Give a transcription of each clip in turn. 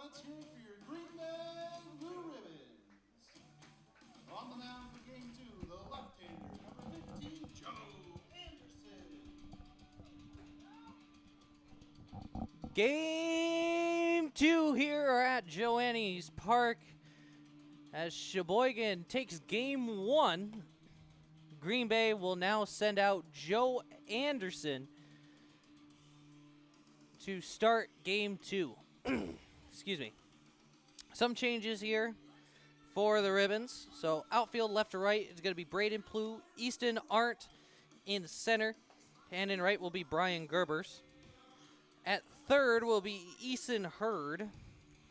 let's hear it for your Green Bay Blue Ribbons. On the mound for game two, the left-hander, number 15, Joe Anderson. Game two here at Joannes Park as Sheboygan takes game one. Green Bay will now send out Joe Anderson to start game two. Excuse me. Some changes here for the Ribbons. So outfield left to right is going to be Braden Plew, Easton Arndt in center, and in right will be Brian Gerbers. At third will be Eason Hurd,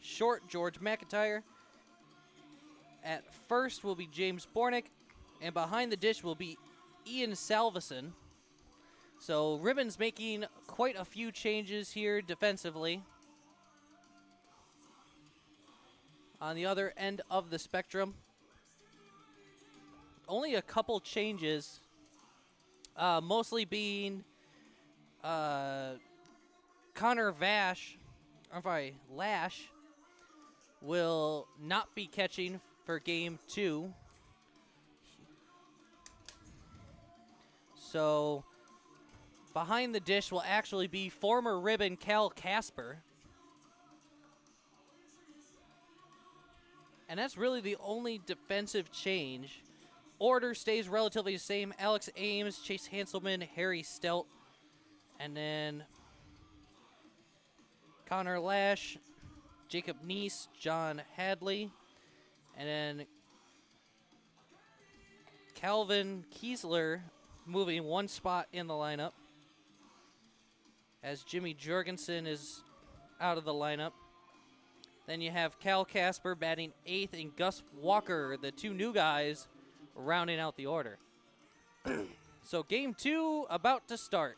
short George McIntyre. At first will be James Bornick, and behind the dish will be Ian Salveson. So Ribbons making quite a few changes here defensively. On the other end of the spectrum, only a couple changes, mostly being Connor Lash will not be catching for game two. So behind the dish will actually be former Ribbon Cal Casper. And that's really the only defensive change. Order stays relatively the same. Alex Ames, Chase Hanselman, Harry Stelt. And then Connor Lash, Jacob Neese, John Hadley. And then Calvin Kiesler moving one spot in the lineup as Jimmy Jorgensen is out of the lineup. Then you have Cal Casper batting eighth and Gus Walker, the two new guys, rounding out the order. So game two about to start.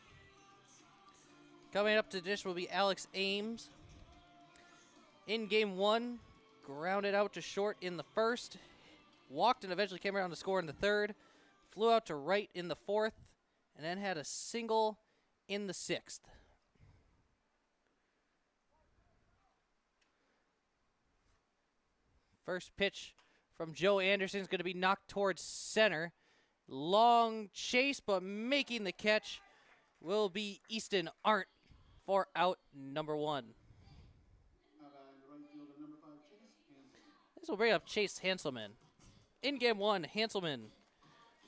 Coming up to dish will be Alex Ames. In game one, grounded out to short in the first, walked and eventually came around to score in the third, flew out to right in the fourth, and then had a single in the sixth. First pitch from Joe Anderson is going to be knocked towards center. Long chase, but making the catch will be Easton Arndt for out number one. This will bring up Chase Hanselman. In game one, Hanselman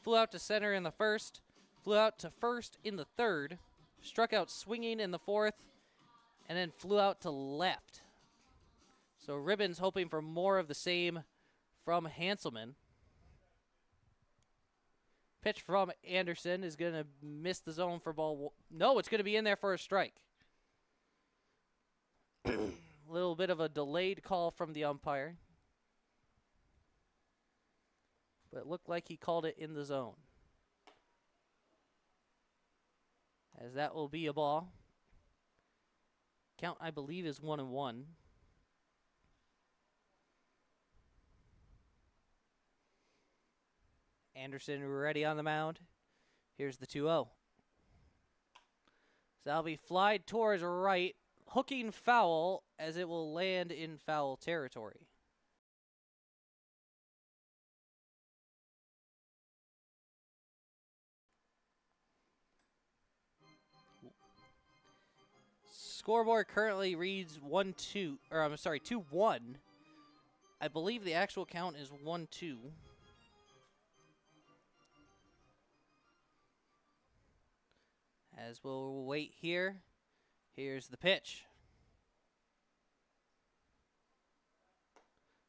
flew out to center in the first, flew out to first in the third, struck out swinging in the fourth, and then flew out to left. So Ribbons hoping for more of the same from Hanselman. Pitch from Anderson is going to miss the zone for ball. No, it's going to be in there for a strike. A little bit of a delayed call from the umpire. But it looked like he called it in the zone. As that will be a ball. Count, I believe, is 1-1. Anderson ready on the mound. Here's the 2-0. Salvi flied towards right, hooking foul as it will land in foul territory. Scoreboard currently reads 2-1. I believe the actual count is 1-2. As we'll wait here, here's the pitch.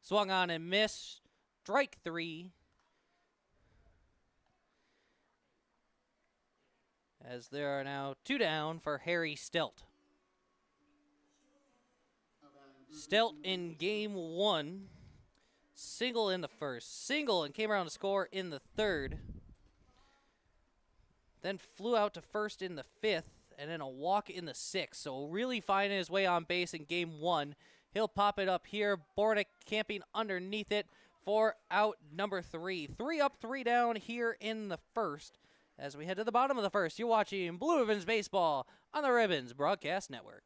Swung on and missed. Strike three. As there are now two down for Harry Stelt. Stelt in game one. Single in the first. Single and came around to score in the third. Then flew out to first in the fifth, and then a walk in the sixth. So really finding his way on base in game one. He'll pop it up here. Bornick camping underneath it for out number three. 3 up, 3 down here in the first. As we head to the bottom of the first, you're watching Blue Ribbons Baseball on the Ribbons Broadcast Network.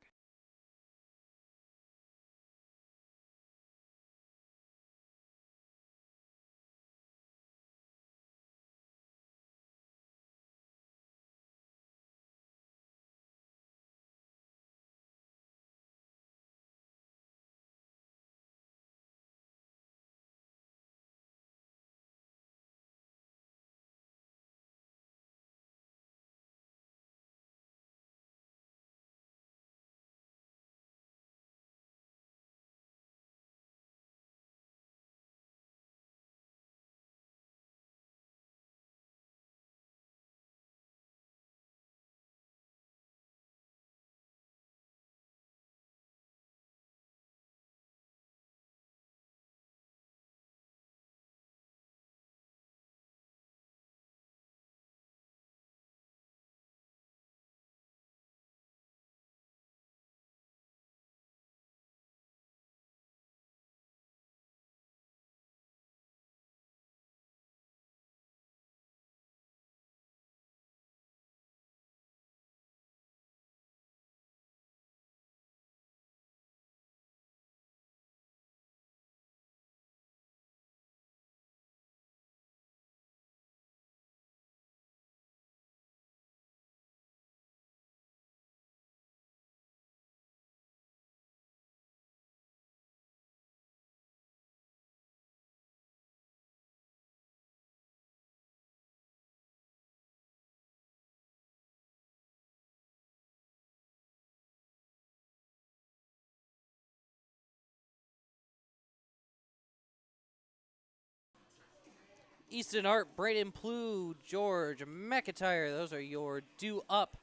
Easton Art, Braden Plew, George McIntyre. Those are your due up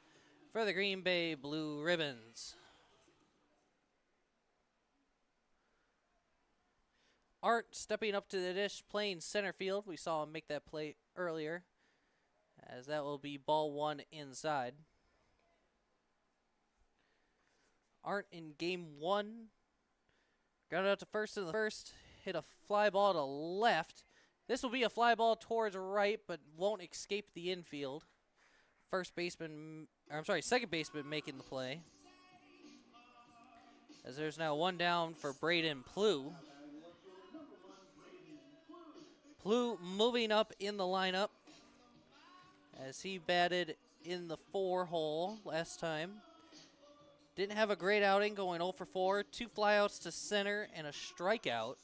for the Green Bay Blue Ribbons. Art stepping up to the dish, playing center field. We saw him make that play earlier, as that will be ball one inside. Art in game one. Grounded out to first in the first. Hit a fly ball to left. This will be a fly ball towards right, but won't escape the infield. Second baseman making the play. As there's now one down for Braden Plew. Plew moving up in the lineup as he batted in the 4 hole last time. Didn't have a great outing, going 0 for 4. 2 flyouts to center and a strikeout.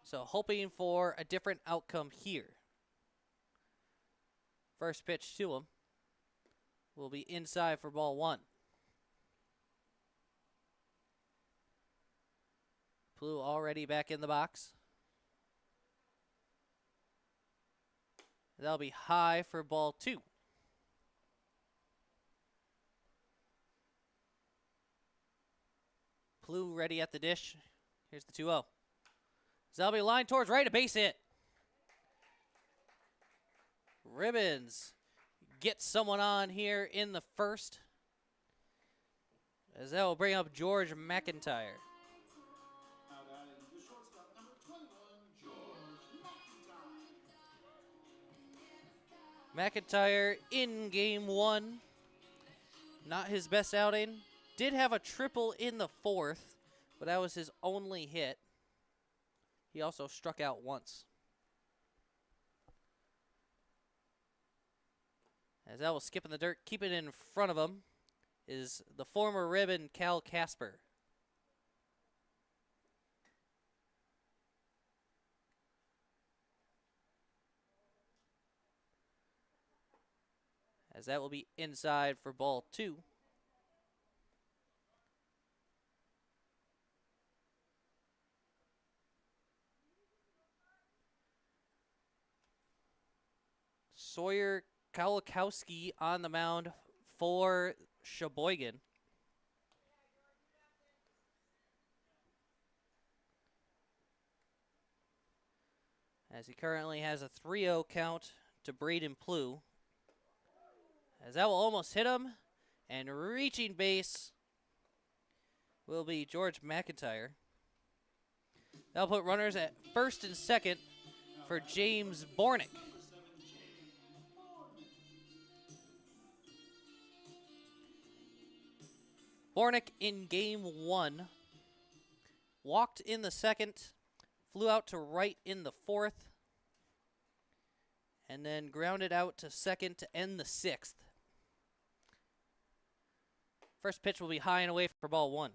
So hoping for a different outcome here. First pitch to him will be inside for ball one. Plew already back in the box. That'll be high for ball two. Plew ready at the dish. Here's the 2-0. That'll be line towards right, a base hit. Ribbons get someone on here in the first, as that will bring up George McIntyre. The shortstop, number 21, George McIntyre in game one. Not his best outing. Did have a triple in the 4th, but that was his only hit. He also struck out once. As that will skip in the dirt, keep it in front of him, is the former Ribbon, Cal Casper. As that will be inside for ball two. Sawyer Kowalkowski on the mound for Sheboygan. As he currently has a 3-0 count to Braden Plew. As that will almost hit him, and reaching base will be George McIntyre. That'll put runners at first and second for James Bornick. Bornick in game one. Walked in the second, flew out to right in the 4th, and then grounded out to second to end the 6th. First pitch will be high and away for ball one.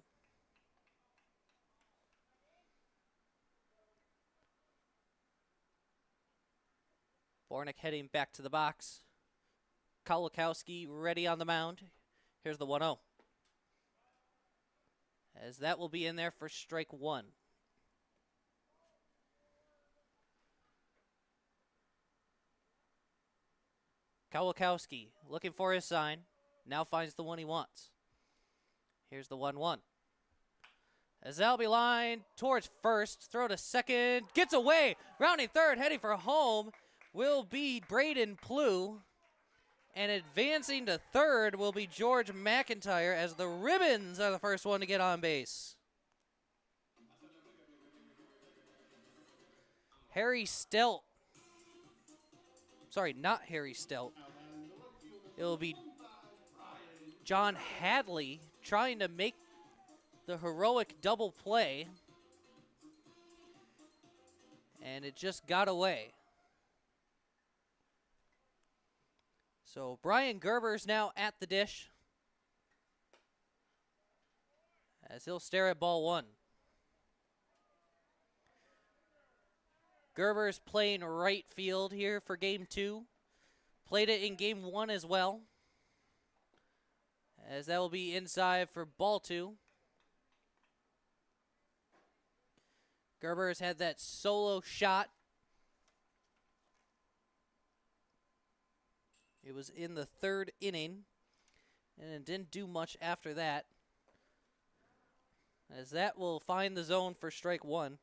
Bornick heading back to the box. Kowalkowski ready on the mound. Here's the 1-0. As that will be in there for strike one. Kowalkowski looking for his sign. Now finds the one he wants. Here's the 1-1. As that'll be lined towards first. Throw to second. Gets away. Rounding third. Heading for home will be Braden Plew. And advancing to third will be George McIntyre, as the Ribbons are the first one to get on base. Harry Stelt. Sorry, not Harry Stelt. It will be John Hadley trying to make the heroic double play. And it just got away. So Brian Gerber's now at the dish, as he'll stare at ball one. Gerber's playing right field here for game two. Played it in game one as well, as that will be inside for ball two. Gerber's had that solo shot It was in the 3rd inning, and it didn't do much after that, as that will find the zone for strike 1.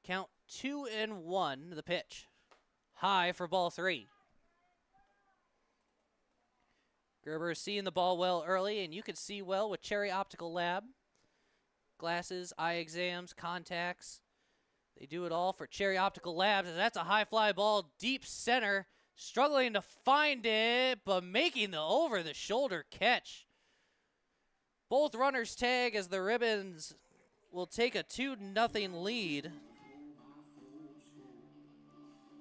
Count 2-1, the pitch. High for ball 3. Gerber is seeing the ball well early, and you can see well with Cherry Optical Lab. Glasses, eye exams, contacts. They do it all for Cherry Optical Labs, as that's a high fly ball, deep center. Struggling to find it, but making the over-the-shoulder catch. Both runners tag as the Ribbons will take a 2-0 lead,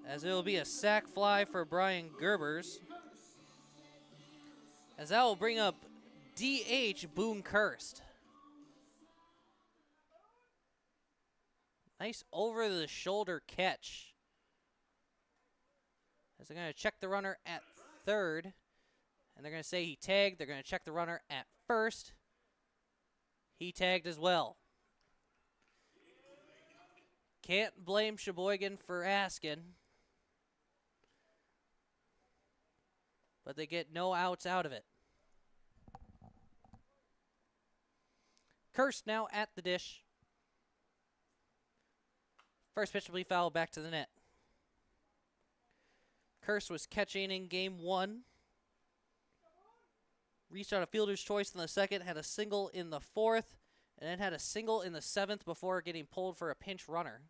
as it will be a sac fly for Brian Gerbers, as that will bring up DH Boone Kirst. Nice over-the-shoulder catch, as they're going to check the runner at 3rd, and they're going to say he tagged. They're going to check the runner at 1st. He tagged as well. Can't blame Sheboygan for asking, but they get no outs out of it. Kirst now at the dish. First pitch will be fouled back to the net. Kirst was catching in game 1. Reached out a fielder's choice in the 2nd, had a single in the 4th, and then had a single in the 7th before getting pulled for a pinch runner.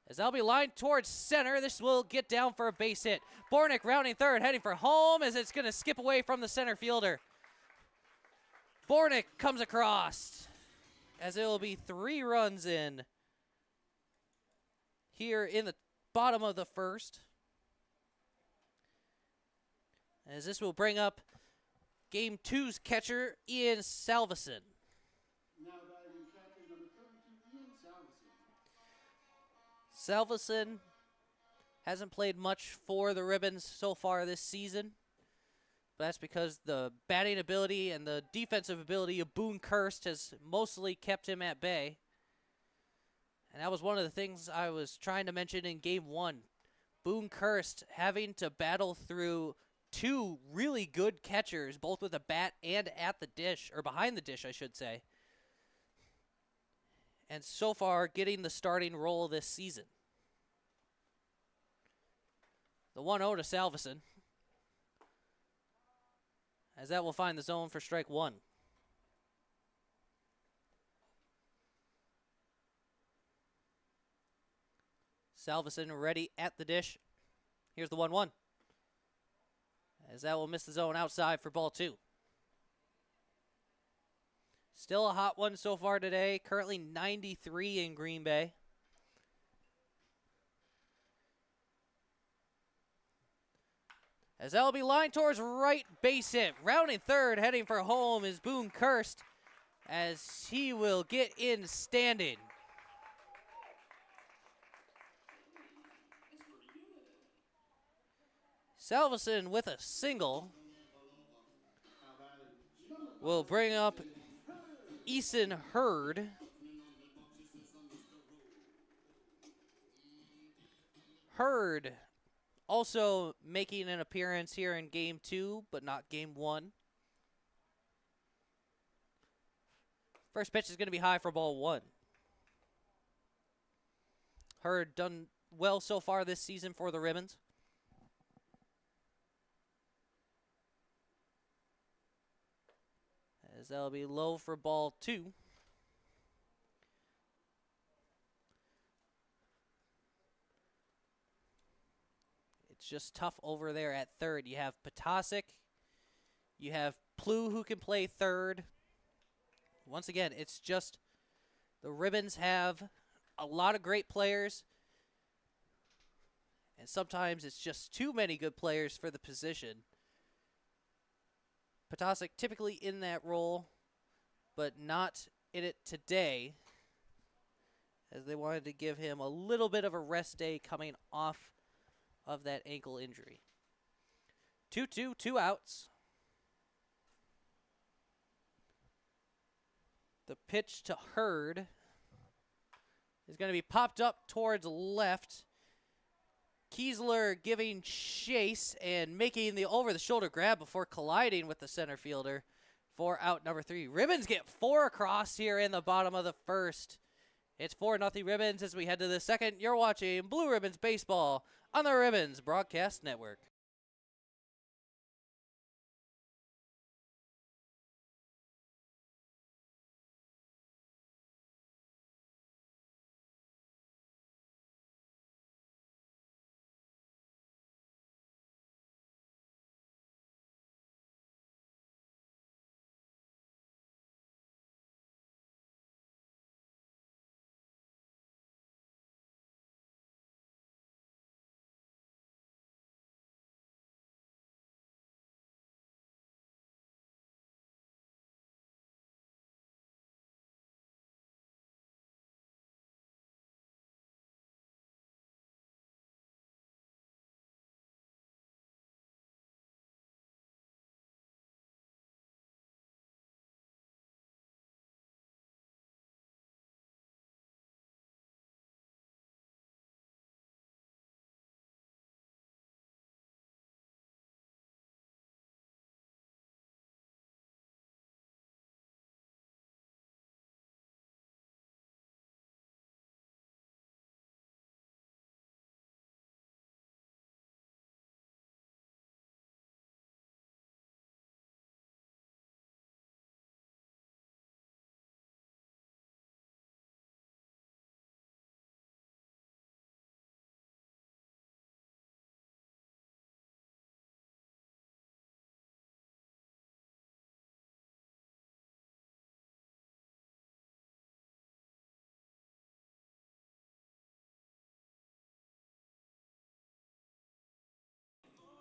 As that'll be lined towards center, this will get down for a base hit. Bornick rounding 3rd, heading for home, as it's going to skip away from the center fielder. Bornick comes across, as it will be 3 runs in here in the bottom of the 1st. As this will bring up Game 2's catcher, Ian Salveson. Now batting catcher number 32, Ian Salveson. Salveson hasn't played much for the Ribbons so far this season. But that's because the batting ability and the defensive ability of Boone Kirst has mostly kept him at bay. And that was one of the things I was trying to mention in Game 1. Boone Kirst having to battle through 2 really good catchers, both with a bat and at the dish, or behind the dish, I should say. And so far, getting the starting role this season. The 1-0 to Salveson, as that will find the zone for strike 1. Salveson ready at the dish. Here's the 1-1. As that will miss the zone outside for ball 2. Still a hot one so far today. Currently 93 in Green Bay. As that will be lined towards right base hit. Rounding 3rd, heading for home is Boone Kirst, as he will get in standing. Salveson with a single will bring up Eason Hurd. Hurd also making an appearance here in Game 2, but not Game 1. First pitch is going to be high for ball 1. Hurd done well so far this season for the Ribbons. As that'll be low for ball 2. It's just tough over there at 3rd. You have Potasic. You have Plu, who can play 3rd. Once again, it's just the Ribbons have a lot of great players, and sometimes it's just too many good players for the position. Potasic typically in that role, but not in it today, as they wanted to give him a little bit of a rest day coming off of that ankle injury. 2-2, 2 outs. The pitch to Hurd is going to be popped up towards left. Kiesler giving chase and making the over-the-shoulder grab before colliding with the center fielder for out number 3. Ribbons get 4 across here in the bottom of the first. It's 4-0 Ribbons as we head to the second. You're watching Blue Ribbons Baseball on the Ribbons Broadcast Network.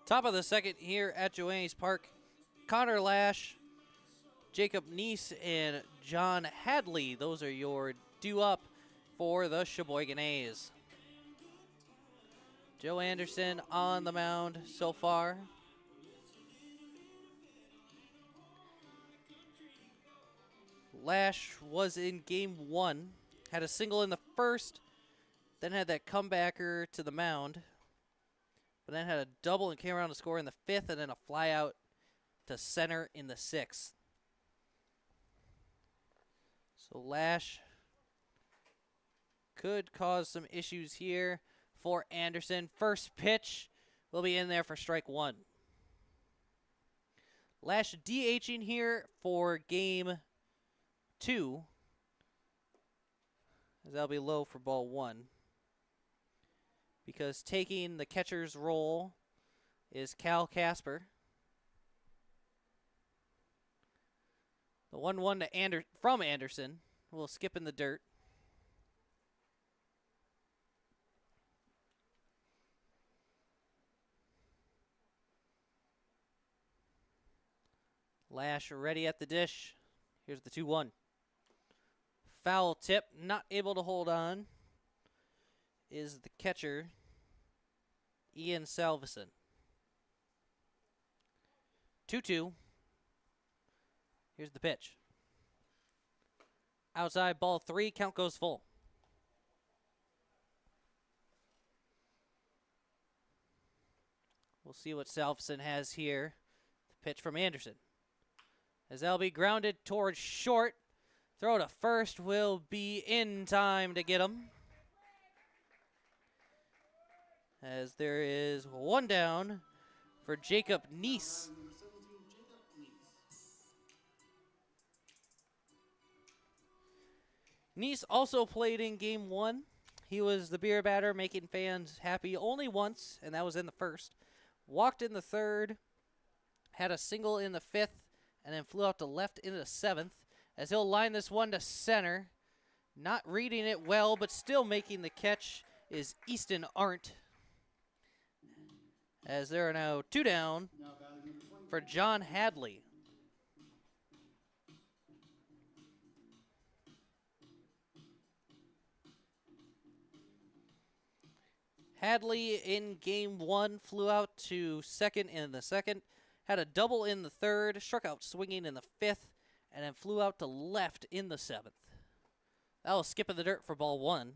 Top of the second here at Joannes Park. Connor Lash, Jacob Neese, and John Hadley. Those are your due up for the Sheboygan A's. Joe Anderson on the mound so far. Lash was in game 1, had a single in the first, then had that comebacker to the mound, but then had a double and came around to score in the 5th, and then a fly out to center in the 6th. So Lash could cause some issues here for Anderson. First pitch will be in there for strike 1. Lash DHing here for game 2, as that'll be low for ball 1. Because taking the catcher's role is Cal Casper. The 1-1 to from Anderson. We'll skip in the dirt. Lash ready at the dish. Here's the 2-1. Foul tip, not able to hold on, is the catcher, Ian Salveson. 2-2. Here's the pitch. Outside, ball 3, count goes full. We'll see what Salveson has here. The pitch from Anderson. As that'll be grounded towards short. Throw to first will be in time to get him. As there is one down for Jacob Neese. Neese also played in game 1. He was the beer batter, making fans happy only once, and that was in the first. Walked in the 3rd, had a single in the 5th, and then flew out to left into the 7th. As he'll line this one to center. Not reading it well, but still making the catch is Easton Arndt. As there are now 2 down for John Hadley. Hadley in game 1 flew out to second in the 2nd. Had a double in the 3rd. Struck out swinging in the 5th. And then flew out to left in the 7th. That was skip in the dirt for ball 1.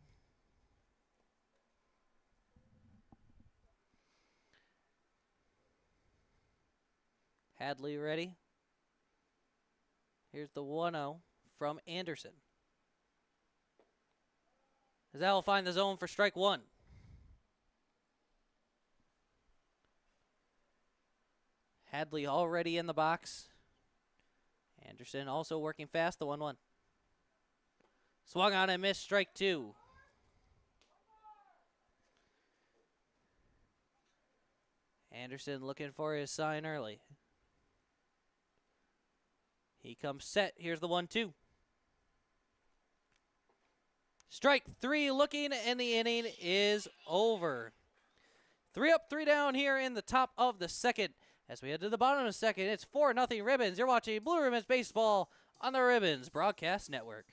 Hadley ready. Here's the 1-0 from Anderson. As that will find the zone for strike one. Hadley already in the box. Anderson also working fast, the 1-1. Swung on and missed, strike two. Anderson looking for his sign early. He comes set. Here's the 1-2. Strike three looking, and the inning is over. 3 up, 3 down here in the top of the second. As we head to the bottom of the second, it's 4-0 Ribbons. You're watching Blue Ribbons Baseball on the Ribbons Broadcast Network.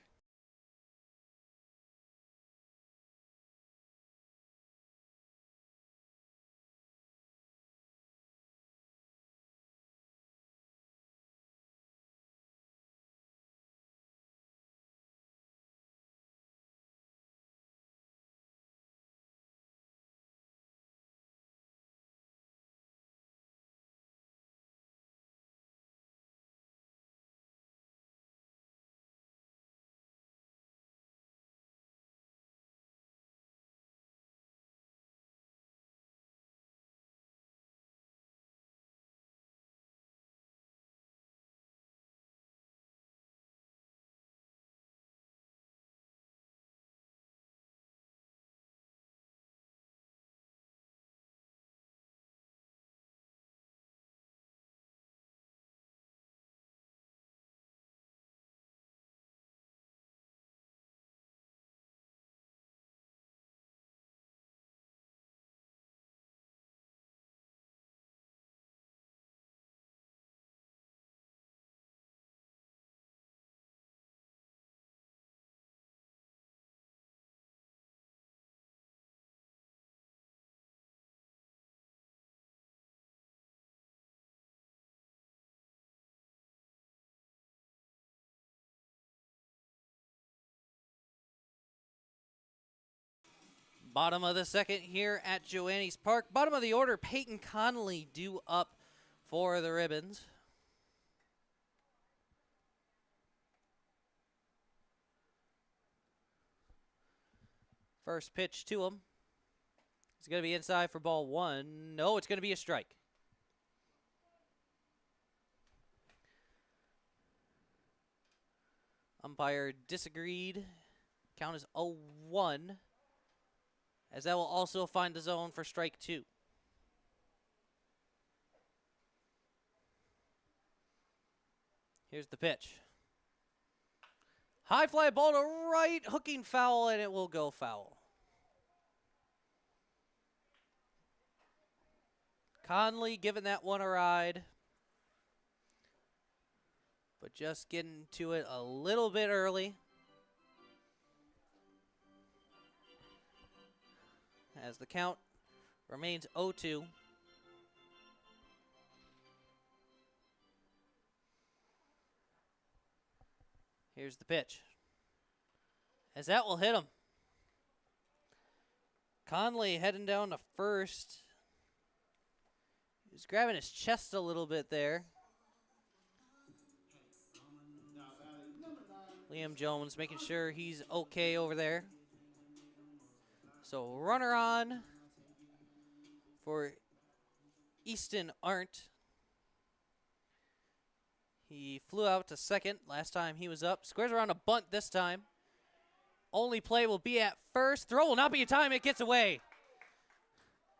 Bottom of the second here at Joannes Park. Bottom of the order, Peyton Connolly due up for the Ribbons. First pitch to him. It's going to be inside for ball one. No, it's going to be a strike. Umpire disagreed. Count is 0-1. As that will also find the zone for strike two. Here's the pitch. High fly ball to right, hooking foul, and it will go foul. Conley giving that one a ride, but just getting to it a little bit early. As the count remains 0-2. Here's the pitch. As that will hit him. Conley heading down to first. He's grabbing his chest a little bit there. Liam Jones making sure he's okay over there. So runner on for Easton Arndt. He flew out to second last time he was up. Squares around a bunt this time. Only play will be at first. Throw will not be in time. It gets away.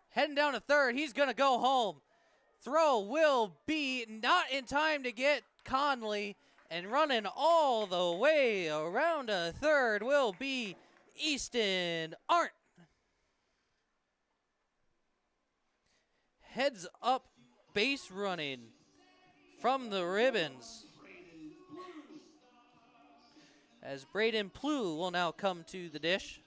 Heading down to third. He's going to go home. Throw will be not in time to get Conley. And running all the way around to third will be Easton Arndt. Heads up base running from the Ribbons. As Braden Plew will now come to the dish.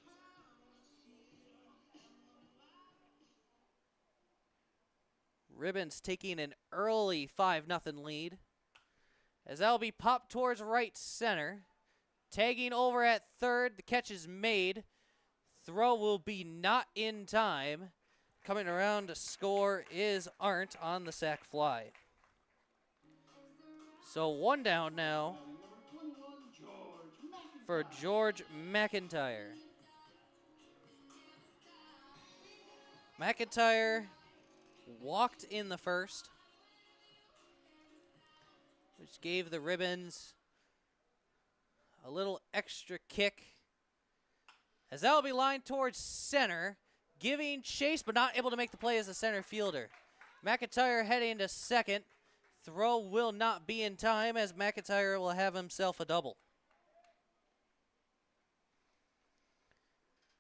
Ribbons taking an early 5-0 lead. As that'll be popped towards right center. Tagging over at third, the catch is made. Throw will be not in time. Coming around to score is Arndt on the sac fly. So 1 down now Batting number 21, George McIntyre. for George McIntyre. McIntyre walked in the first, which gave the Ribbons a little extra kick, as that will be lined towards center, giving chase but not able to make the play as a center fielder. McIntyre heading to second. Throw will not be in time, as McIntyre will have himself a double.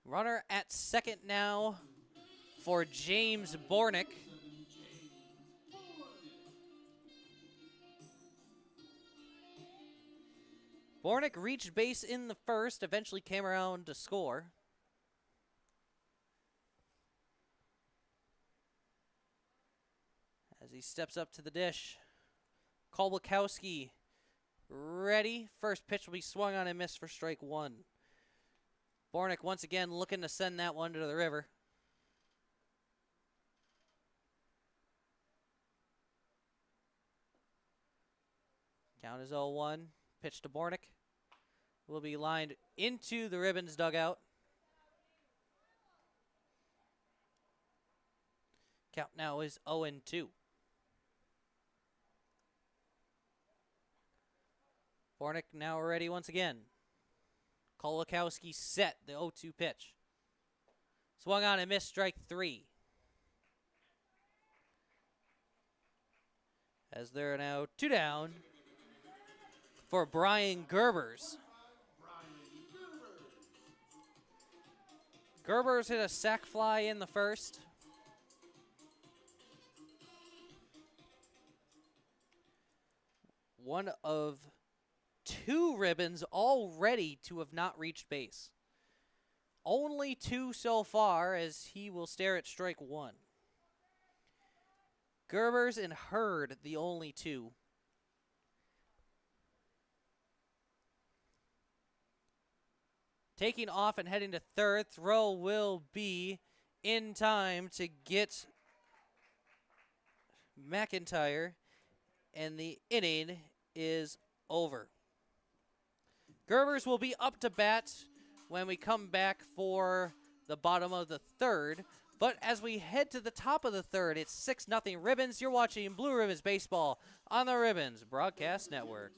Runner at second now for James Bornick. Bornick reached base in the first, eventually came around to score. As he steps up to the dish, Kolbakowski ready. First pitch will be swung on and missed for strike 1. Bornick once again looking to send that one to the river. Count is 0-1. Pitch to Bornick will be lined into the Ribbons dugout. Count now is 0-2. Bornick now ready once again. Kolakowski set the 0-2 pitch. Swung on and missed, strike 3. As there are now 2 down for Brian Gerbers. Gerbers hit a sac fly in the first. One of 2 Ribbons already to have not reached base. Only 2 so far, as he will stare at strike 1. Gerbers and Hurd the only 2. Taking off and heading to third. Throw will be in time to get McIntyre, and the inning is over. Gerbers will be up to bat when we come back for the bottom of the third. But as we head to the top of the third, it's 6-0 Ribbons. You're watching Blue Ribbons Baseball on the Ribbons Broadcast Network.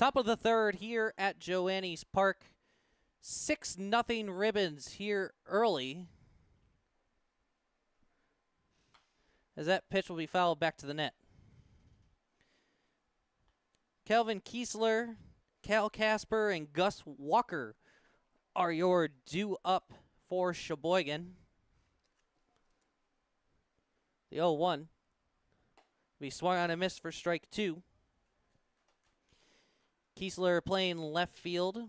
Top of the third here at Joannes Park. 6-0 Ribbons here early, as that pitch will be fouled back to the net. Kelvin Kiesler, Cal Casper, and Gus Walker are your due up for Sheboygan. The 0-1. Be swung on and missed for strike 2. Kiesler playing left field.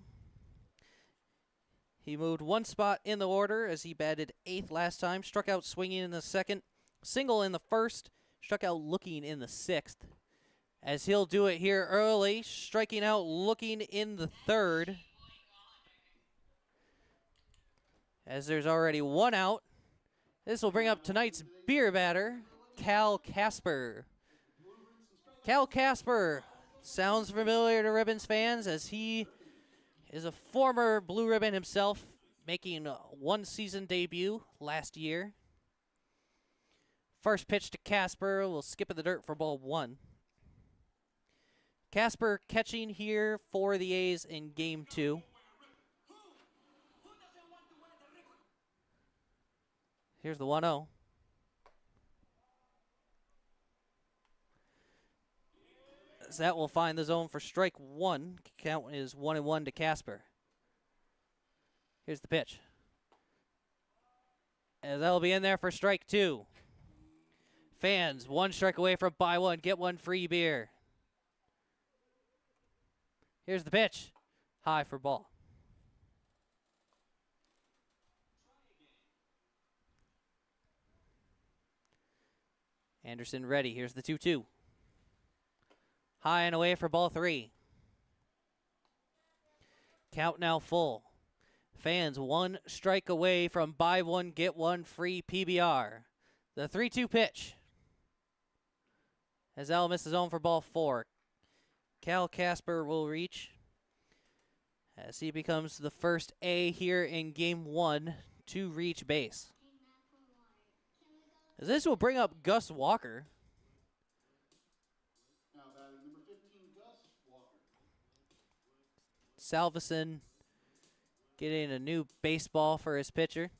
He moved one spot in the order as he batted 8th last time. Struck out swinging in the 2nd. Single in the 1st. Struck out looking in the 6th. As he'll do it here early. Striking out looking in the 3rd. As there's already 1 out. This will bring up tonight's beer batter, Cal Casper. Cal Casper sounds familiar to Ribbons fans as he is a former Blue Ribbon himself, making one season debut last year. First pitch to Casper. We'll skip in the dirt for ball 1. Casper catching here for the A's in game 2. Here's the 1-0. As that will find the zone for strike 1. Count is 1-1 to Casper. Here's the pitch. As that'll be in there for strike 2. Fans, 1 strike away from buy one, get one free beer. Here's the pitch. High for ball. Anderson ready. Here's the 2-2. High and away for ball 3. Count now full. Fans 1 strike away from buy one, get one free PBR. The 3-2 pitch. As Al misses zone for ball 4. Cal Casper will reach as he becomes the first A here in game 1 to reach base. As this will bring up Gus Walker. Now batting number 15, Gus Walker. Salveson getting a new baseball for his pitcher.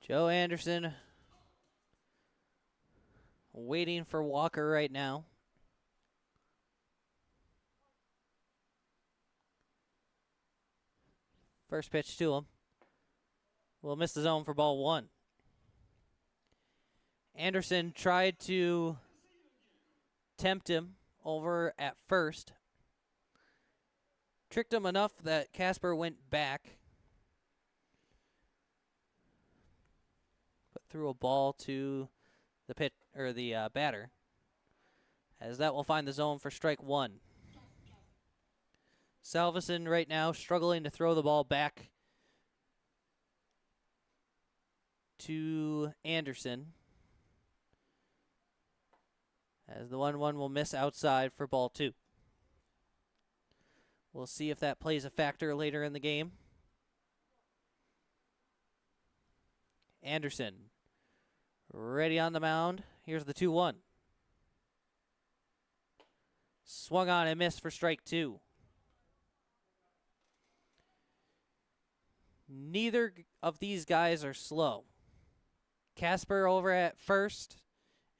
Joe Anderson waiting for Walker right now. First pitch to him. Will miss the zone for ball 1. Anderson tried to tempt him over at first. Tricked him enough that Casper went back. But threw a ball to the batter. As that will find the zone for strike 1. Salveson right now struggling to throw the ball back to Anderson. As the 1-1 will miss outside for ball 2. We'll see if that plays a factor later in the game. Anderson ready on the mound. Here's the 2-1. Swung on and missed for strike 2. Neither of these guys are slow. Casper over at first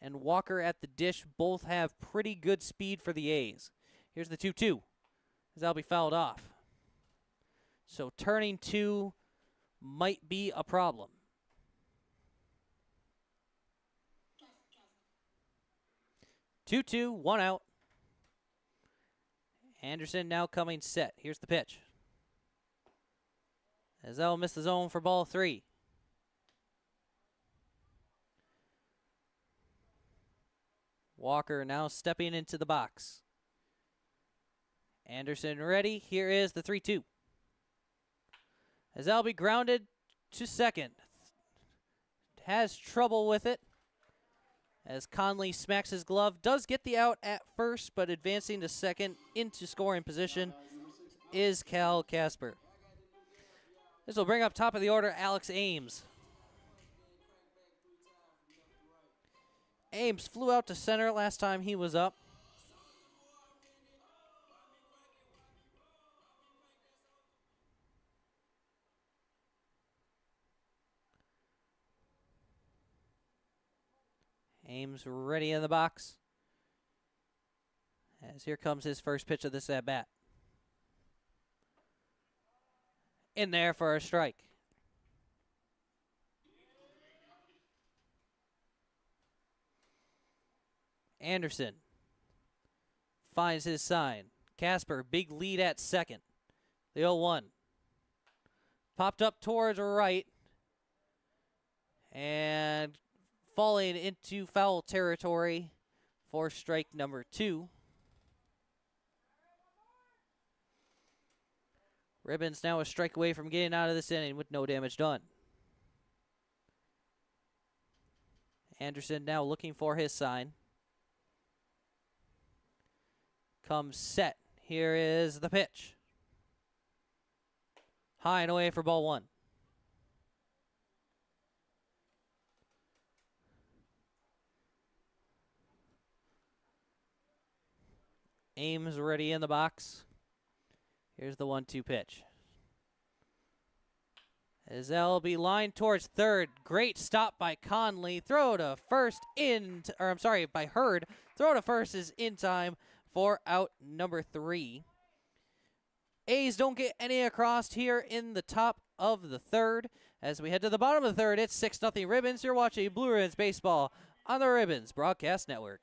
and Walker at the dish both have pretty good speed for the A's. Here's the 2-2. As that'll be fouled off. So turning 2 might be a problem. Two, 1 out. Anderson now coming set. Here's the pitch. As that'll miss the zone for ball 3. Walker now stepping into the box. Anderson ready. Here is the 3-2. As that'll be grounded to second. Has trouble with it. As Conley smacks his glove. Does get the out at first, but advancing to second into scoring position is Cal Casper. This will bring up top of the order Alex Ames. Ames flew out to center last time he was up. Ames ready in the box. As here comes his first pitch of this at bat. In there for a strike. Anderson finds his sign. Casper, big lead at second. The 0-1. Popped up towards right. And falling into foul territory for strike number 2. Ribbons now a strike away from getting out of this inning with no damage done. Anderson now looking for his sign. Comes set. Here is the pitch. High and away for ball 1. Ames ready in the box. Here's the 1-2 pitch. As that'll be lined towards third. Great stop by Conley. Throw to first by Hurd. Throw to first is in time for out number 3. A's don't get any across here in the top of the third. As we head to the bottom of the third, it's 6-0 Ribbons. You're watching Blue Ribbons Baseball on the Ribbons Broadcast Network.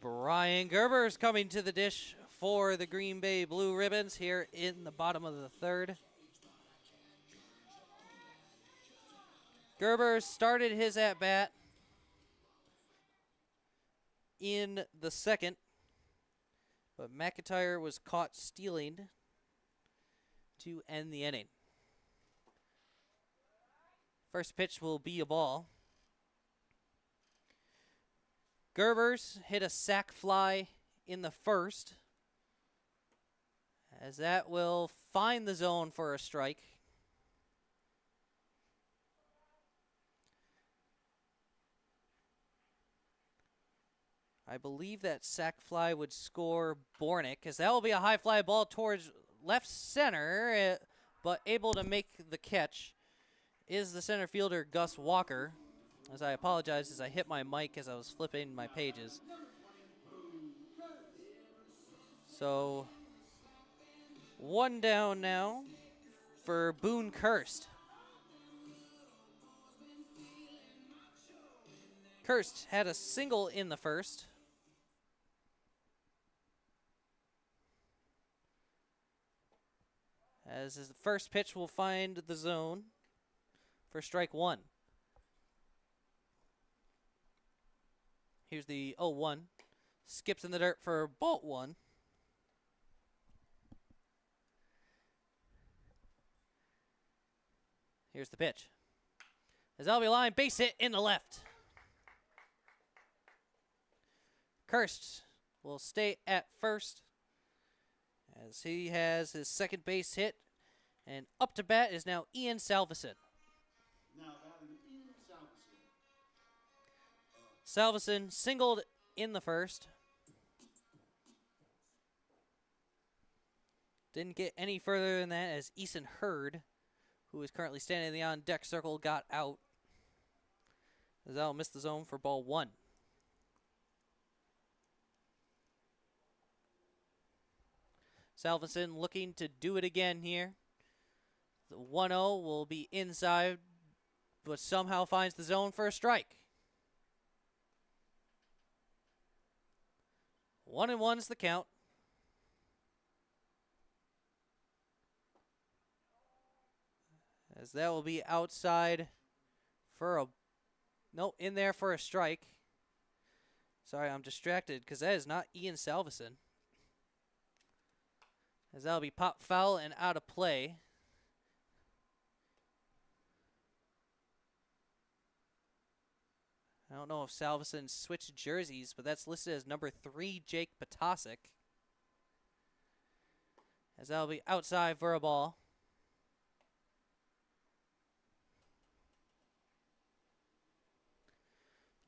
Brian Gerber's coming to the dish for the Green Bay Blue Ribbons here in the bottom of the third. Gerber started his at-bat in the second, but McIntyre was caught stealing to end the inning. First pitch will be a ball. Gerber's hit a sac fly in the first, as that will find the zone for a strike. I believe that sac fly would score Bornick, as that will be a high fly ball towards left center, but able to make the catch is the center fielder Gus Walker. As I apologize as I hit my mic as I was flipping my pages. So, 1 down now for Boone Kirst. Kirst had a single in the first. As his first pitch will find the zone for strike 1. Here's the 0-1. Skips in the dirt for ball 1. Here's the pitch. As that'll be a line, base hit in the left. Kirst will stay at first as he has his second base hit. And up to bat is now Ian Salveson. Now batting Ian Salveson. Salveson singled in the first. Didn't get any further than that as Easton Hurd, who is currently standing in the on-deck circle, got out. Azal missed the zone for ball 1. Salveson looking to do it again here. The 1-0 will be inside, but somehow finds the zone for a strike. 1-1's the count. As that will be outside for a... No, in there for a strike. Sorry, I'm distracted because that is not Ian Salveson. As that will be popped foul and out of play. I don't know if Salveson switched jerseys, but that's listed as number 3, Jake Potasic. As that will be outside for a ball.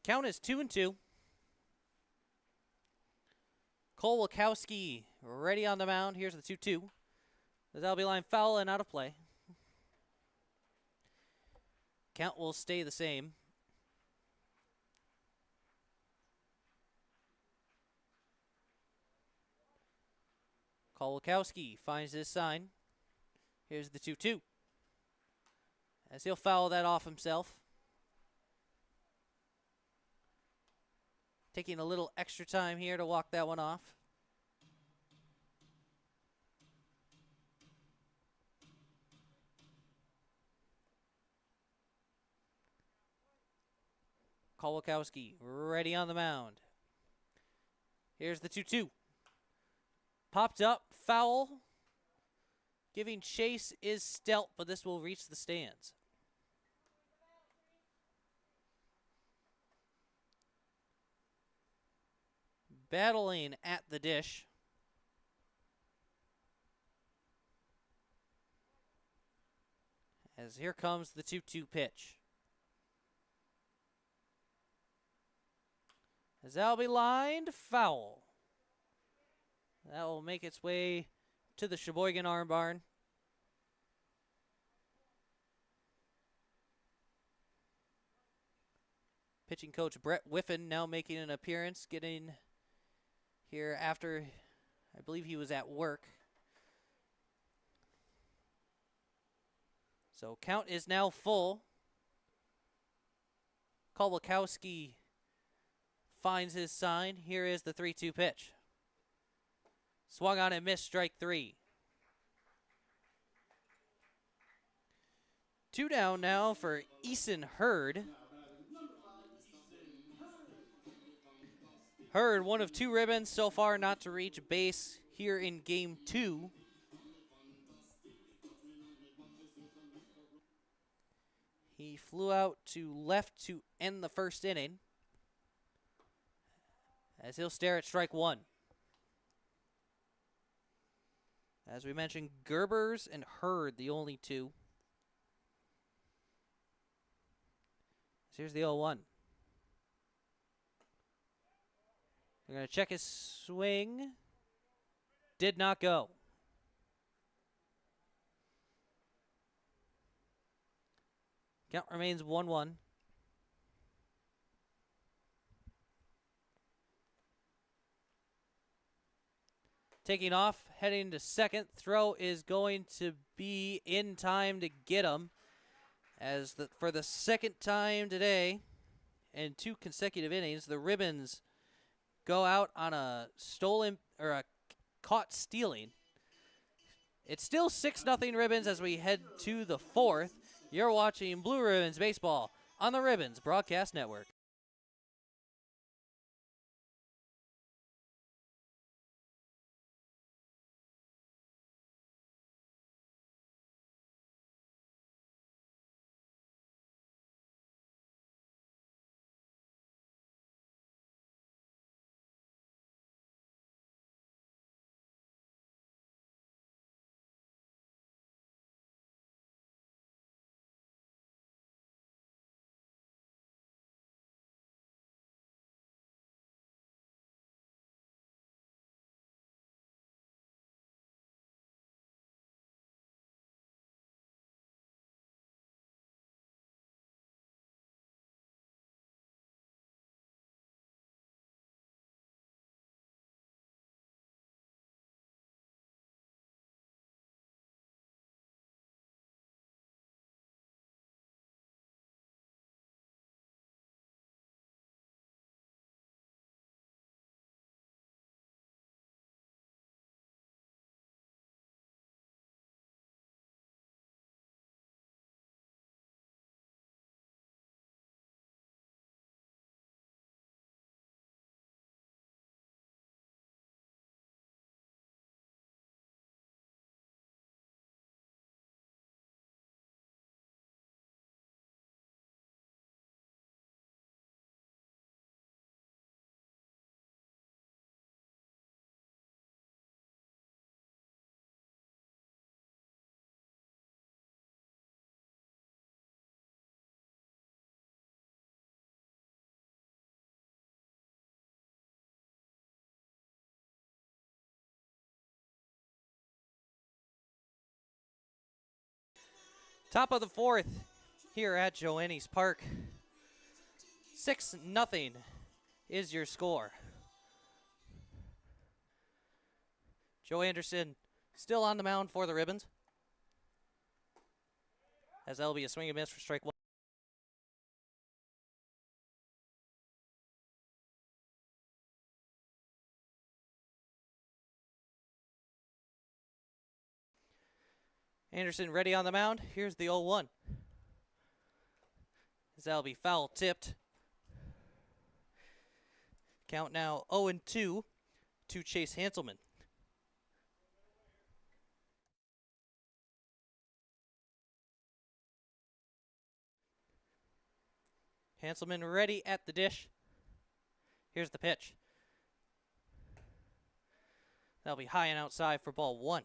Count is 2-2. Cole Wachowski ready on the mound. Here's the 2-2. That'll be line foul and out of play. Count will stay the same. Cole Wachowski finds his sign. Here's the 2-2. As he'll foul that off himself. Taking a little extra time here to walk that one off. Kolakowski ready on the mound. Here's the 2-2. Popped up, foul. Giving chase is Stelt, but this will reach the stands. Battling at the dish. As here comes the 2-2 pitch. As that'll be lined foul. That will make its way to the Sheboygan Arm Barn. Pitching coach Brett Whiffen now making an appearance, getting here after, I believe he was at work. So count is now full. Kolakowski finds his sign. Here is the 3-2 pitch. Swung on and missed, strike 3. 2 down now for Easton Hurd. Hurd, one of 2 ribbons so far not to reach base here in game 2. He flew out to left to end the first inning. As he'll stare at strike 1. As we mentioned, Gerbers and Hurd, the only 2. Here's the 0-1. They're going to check his swing. Did not go. Count remains 1-1. Taking off, heading to second. Throw is going to be in time to get him. As for the second time today, in 2 consecutive innings, the Ribbons go out on a stolen or a caught stealing. It's still 6-0 Ribbons as we head to the 4th. You're watching Blue Ribbons Baseball on the Ribbons Broadcast Network. Top of the fourth here at Joannes Park. 6-0 is your score. Joe Anderson still on the mound for the Ribbons, as that'll be a swing and miss for strike one. Anderson ready on the mound. Here's the 0-1. As that'll be foul tipped. Count now 0-2 to Chase Hanselman. Hanselman ready at the dish. Here's the pitch. That'll be high and outside for ball one.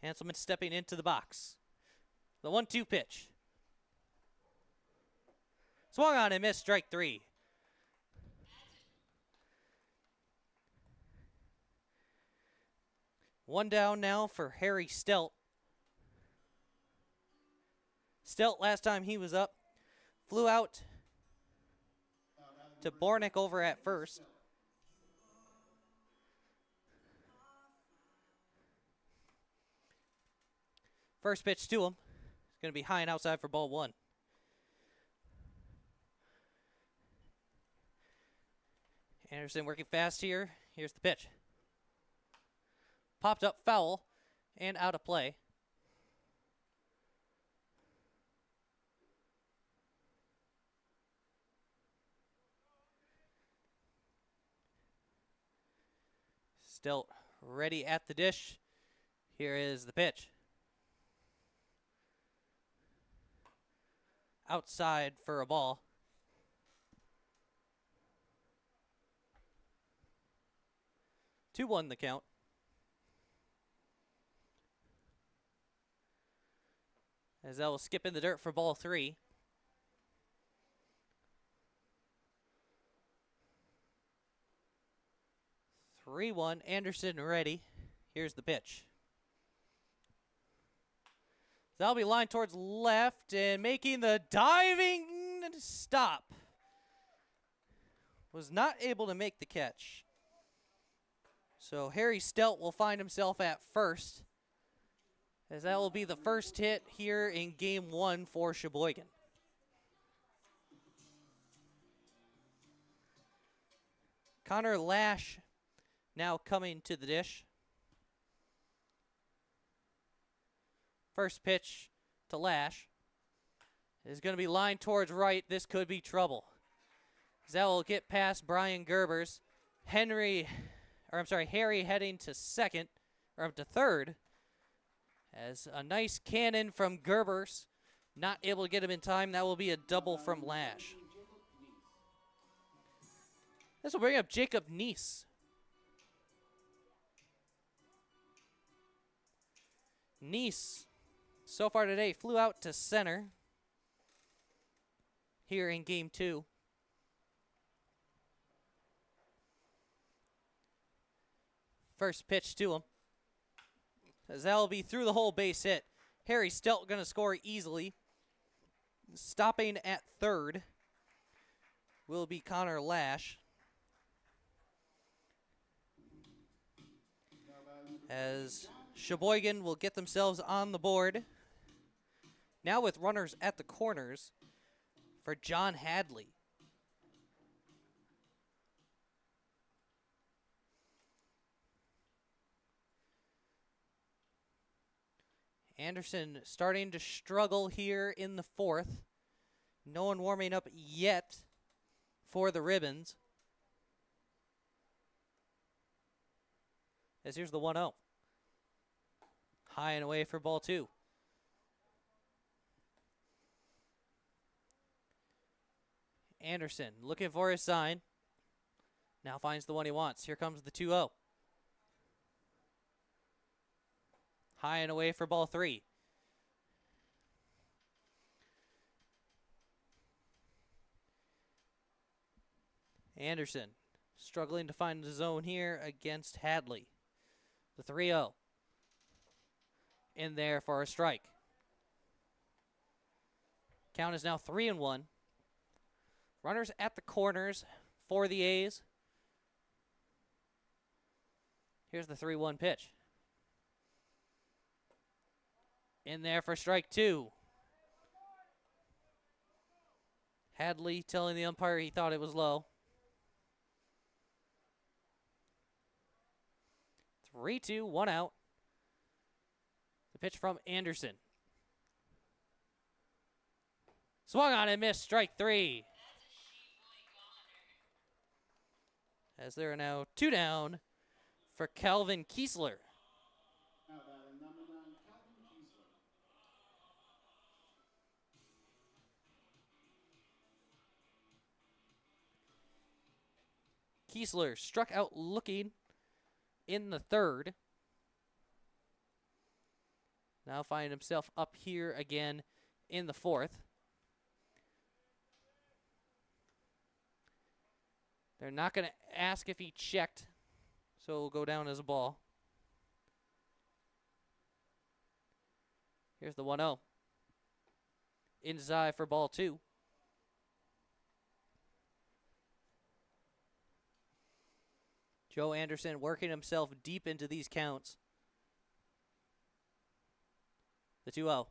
Hanselman stepping into the box. The 1-2 pitch. Swung on and missed, strike three. One down now for Harry Stelt. Stelt, last time he was up, flew out to Bornick over at first. First pitch to him. It's going to be high and outside for ball one. Anderson working fast here. Here's the pitch. Popped up foul and out of play. Still ready at the dish. Here is the pitch. Outside for a ball. Two one the count. As that will skip in the dirt for ball three. 3-1, Anderson ready. Here's the pitch. That'll be lined towards left and making the diving stop. Was not able to make the catch. So Harry Stelt will find himself at first, as that will be the first hit here in game one for Sheboygan. Connor Lash now coming to the dish. First pitch to Lash is going to be lined towards right. This could be trouble. That will get past Brian Gerbers. Harry heading to second, or to third, as a nice cannon from Gerbers. Not able to get him in time. That will be a double from Lash. This will bring up Jacob Neese. Neese, so far today, flew out to center here in game two. First pitch to him, as that will be through the whole base hit. Harry Stelt going to score easily. Stopping at third will be Connor Lash, as Sheboygan will get themselves on the board. Now with runners at the corners for John Hadley. Anderson starting to struggle here in the fourth. No one warming up yet for the Ribbons. As here's the 1-0. High and away for ball two. Anderson looking for his sign. Now finds the one he wants. Here comes the 2-0. High and away for ball three. Anderson struggling to find the zone here against Hadley. The 3-0. In there for a strike. Count is now 3-1. Runners at the corners for the A's. Here's the 3-1 pitch. In there for strike 2. Hadley telling the umpire he thought it was low. 3-2, 1 out. The pitch from Anderson. Swung on and missed, strike 3. As there are now 2 down for Calvin Kiesler. Now batting number 9, Calvin Kiesler. Kiesler struck out looking in the 3rd. Now finding himself up here again in the 4th. They're not going to ask if he checked, so it'll go down as a ball. Here's the 1-0. Inside for ball 2. Joe Anderson working himself deep into these counts. The 2-0.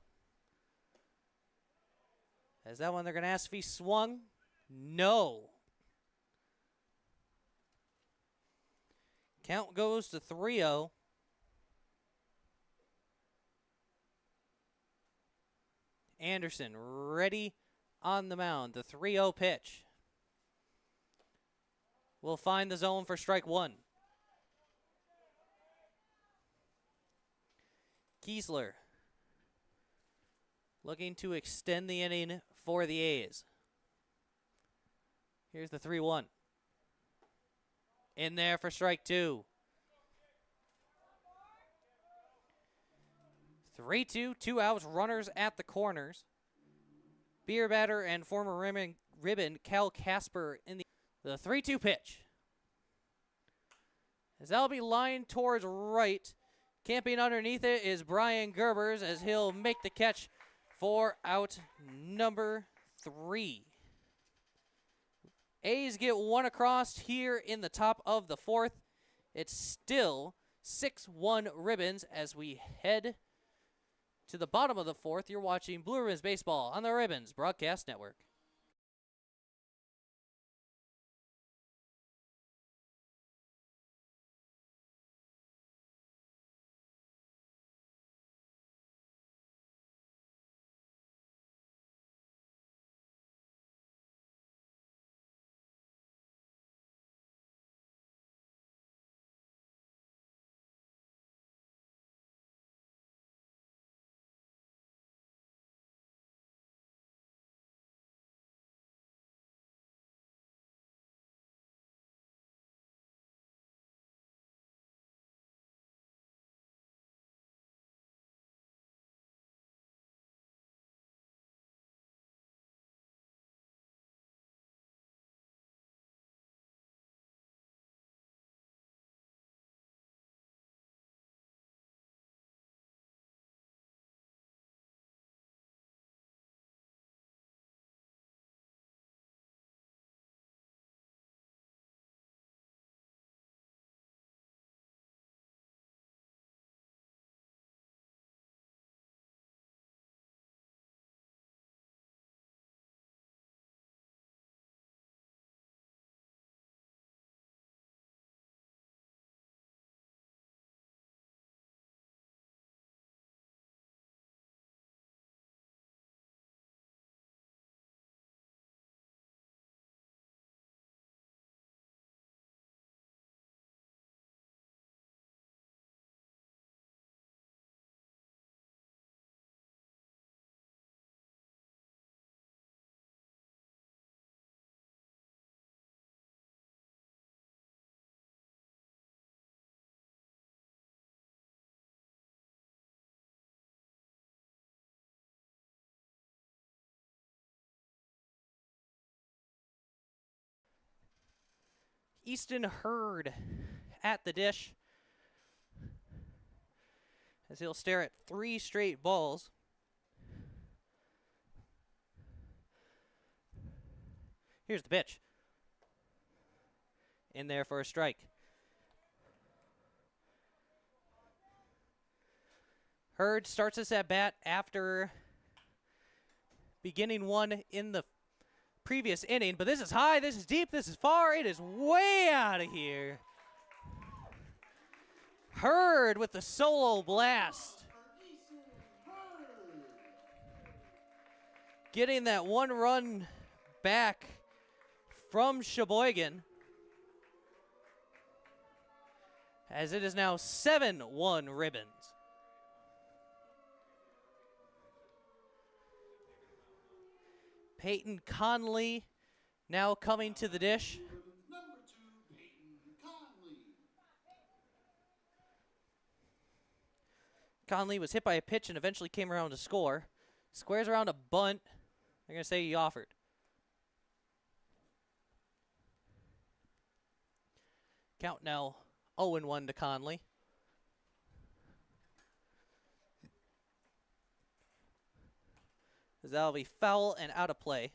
As that one, they're going to ask if he swung. No. Count goes to 3-0. Anderson ready on the mound. The 3-0 pitch. Will find the zone for strike 1. Kiesler looking to extend the inning for the A's. Here's the 3-1. In there for strike 2. 3-2, 2 outs, runners at the corners. Beer batter and former ribbon Cal Casper in the 3-2 pitch. As that'll be lined towards right. Camping underneath it is Brian Gerbers as he'll make the catch for out number 3. A's get 1 across here in the top of the 4th. It's still 6-1 Ribbons as we head to the bottom of the 4th. You're watching Blue Ribbons Baseball on the Ribbons Broadcast Network. Easton Hurd at the dish, as he'll stare at 3 straight balls. Here's the pitch. In there for a strike. Hurd starts us at bat after beginning one in the previous inning, but this is high, this is deep, this is far, it is way out of here. Hurd with the solo blast. Getting that 1 run back from Sheboygan, as it is now 7-1 Ribbons. Peyton Conley now coming to the dish. Number 2, Peyton Conley. Conley was hit by a pitch and eventually came around to score. Squares around a bunt. They're going to say he offered. Count now 0-1 to Conley. That'll be foul and out of play.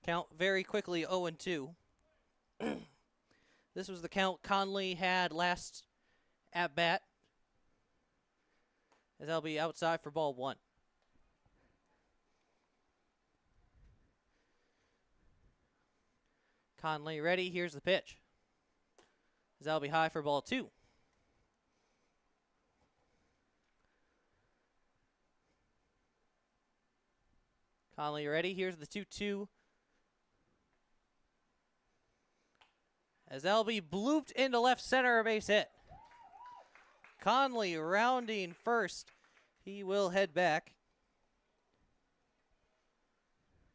Count very quickly 0-2. This was the count Conley had last at bat, as that'll be outside for ball 1. Conley ready. Here's the pitch. That'll be high for ball 2. Conley ready. Here's the 2-2. As that'll be blooped into left center, a base hit. Conley rounding first. He will head back.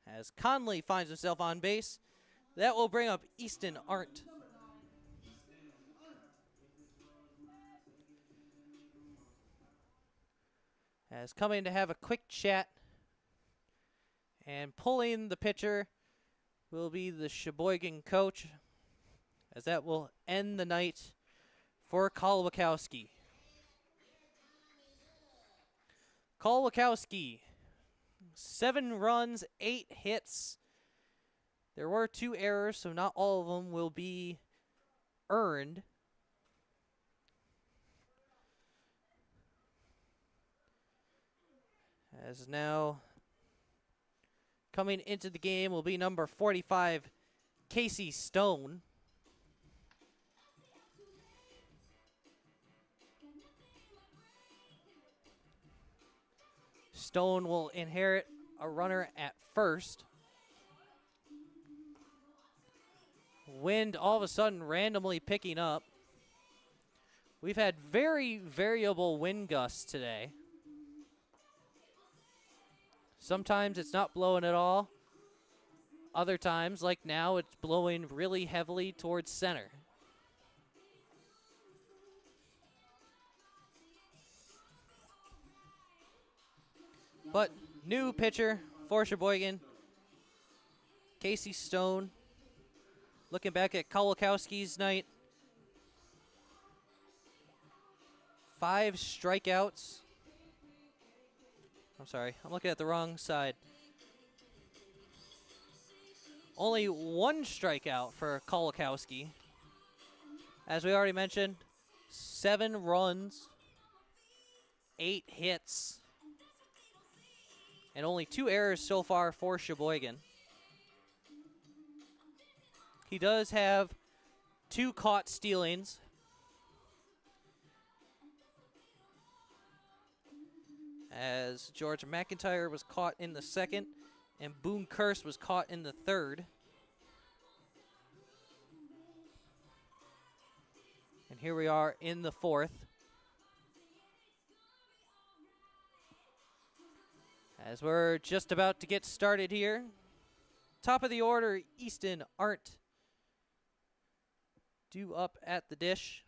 As Conley finds himself on base, that will bring up Easton Arndt. As coming to have a quick chat and pulling the pitcher will be the Sheboygan coach, as that will end the night for Kolwakowski. Kolwakowski, 7 runs, 8 hits. There were 2 errors, so not all of them will be earned. As now coming into the game will be number 45, Casey Stone. Stone will inherit a runner at first. Wind all of a sudden randomly picking up. We've had very variable wind gusts today. Sometimes it's not blowing at all. Other times, like now, it's blowing really heavily towards center. But new pitcher for Sheboygan, Casey Stone. Looking back at Kolwakowski's night, 5 strikeouts. I'm sorry, I'm looking at the wrong side. Only 1 strikeout for Kolwakowski. As we already mentioned, 7 runs, 8 hits, and only 2 errors so far for Sheboygan. He does have 2 caught stealings. As George McIntyre was caught in the 2nd, and Boone Curse was caught in the 3rd. And here we are in the 4th. As we're just about to get started here. Top of the order, Easton Arndt due up at the dish.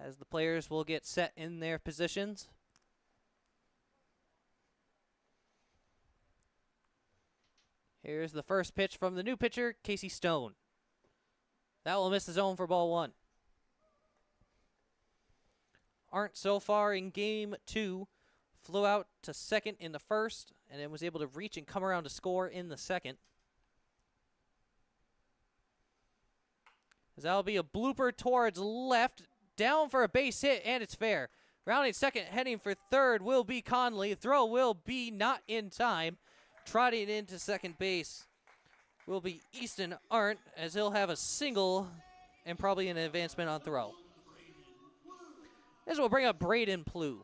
as the players will get set in their positions. Here's the first pitch from the new pitcher, Casey Stone. That will miss the zone for ball 1. Arndt so far in game 2 flew out to second in the first and then was able to reach and come around to score in the second. As that'll be a blooper towards left, down for a base hit, and it's fair. Rounding second, heading for third will be Conley. Throw will be not in time. Trotting into second base will be Easton Arndt, as he'll have a single and probably an advancement on throw. This will bring up Braden Plew.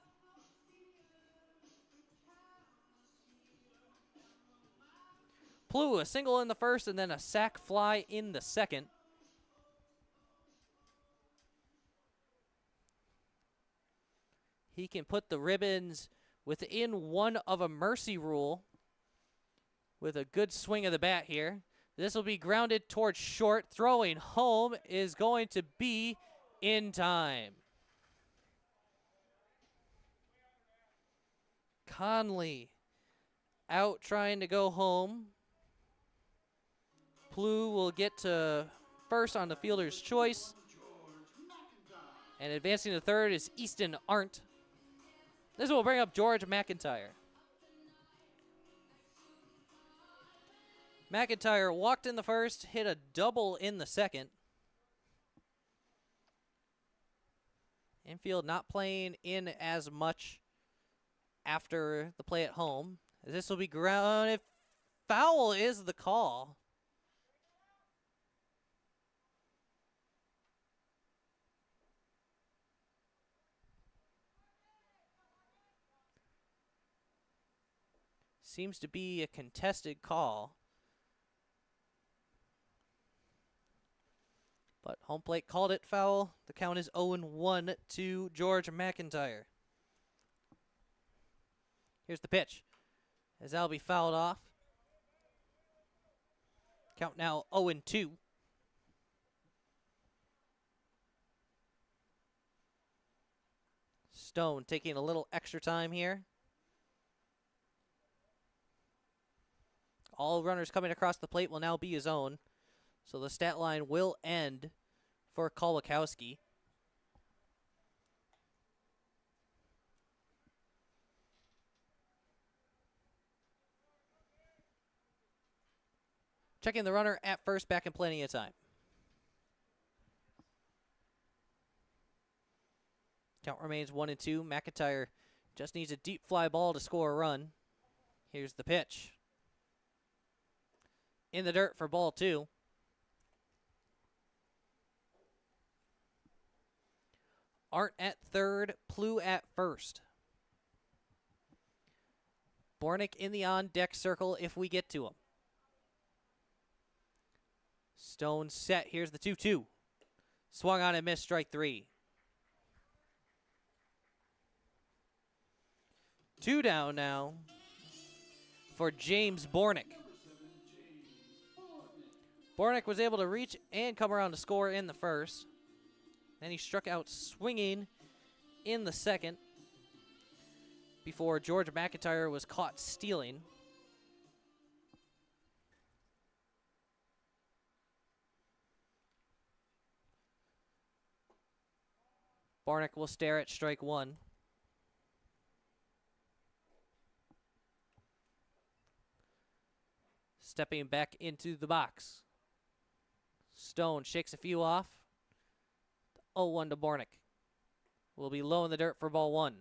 Plew, a single in the first and then a sac fly in the second. He can put the Ribbons within one of a mercy rule with a good swing of the bat here. This will be grounded towards short. Throwing home is going to be in time. Conley out trying to go home. Plew will get to first on the fielder's choice. And advancing to third is Easton Arndt. This will bring up George McIntyre. McIntyre walked in the first, hit a double in the second. Infield not playing in as much after the play at home. This will be grounded. Foul is the call. Seems to be a contested call. But home plate called it foul. The count is 0-1 to George McIntyre. Here's the pitch, as that'll be fouled off. Count now 0-2. Stone taking a little extra time here. All runners coming across the plate will now be his own. So the stat line will end for Kolakowski. Checking the runner at first, back in plenty of time. Count remains 1-2. McIntyre just needs a deep fly ball to score a run. Here's the pitch. In the dirt for ball 2. Arndt at third, Plew at first. Bornick in the on-deck circle if we get to him. Stone set. Here's the 2-2. Swung on and missed, strike 3. 2 down now for James Bornick. Bornick was able to reach and come around to score in the first. Then he struck out swinging in the second before George McIntyre was caught stealing. Bornick will stare at strike 1. Stepping back into the box. Stone shakes a few off. 0-1 to Bornick. Will be low in the dirt for ball 1.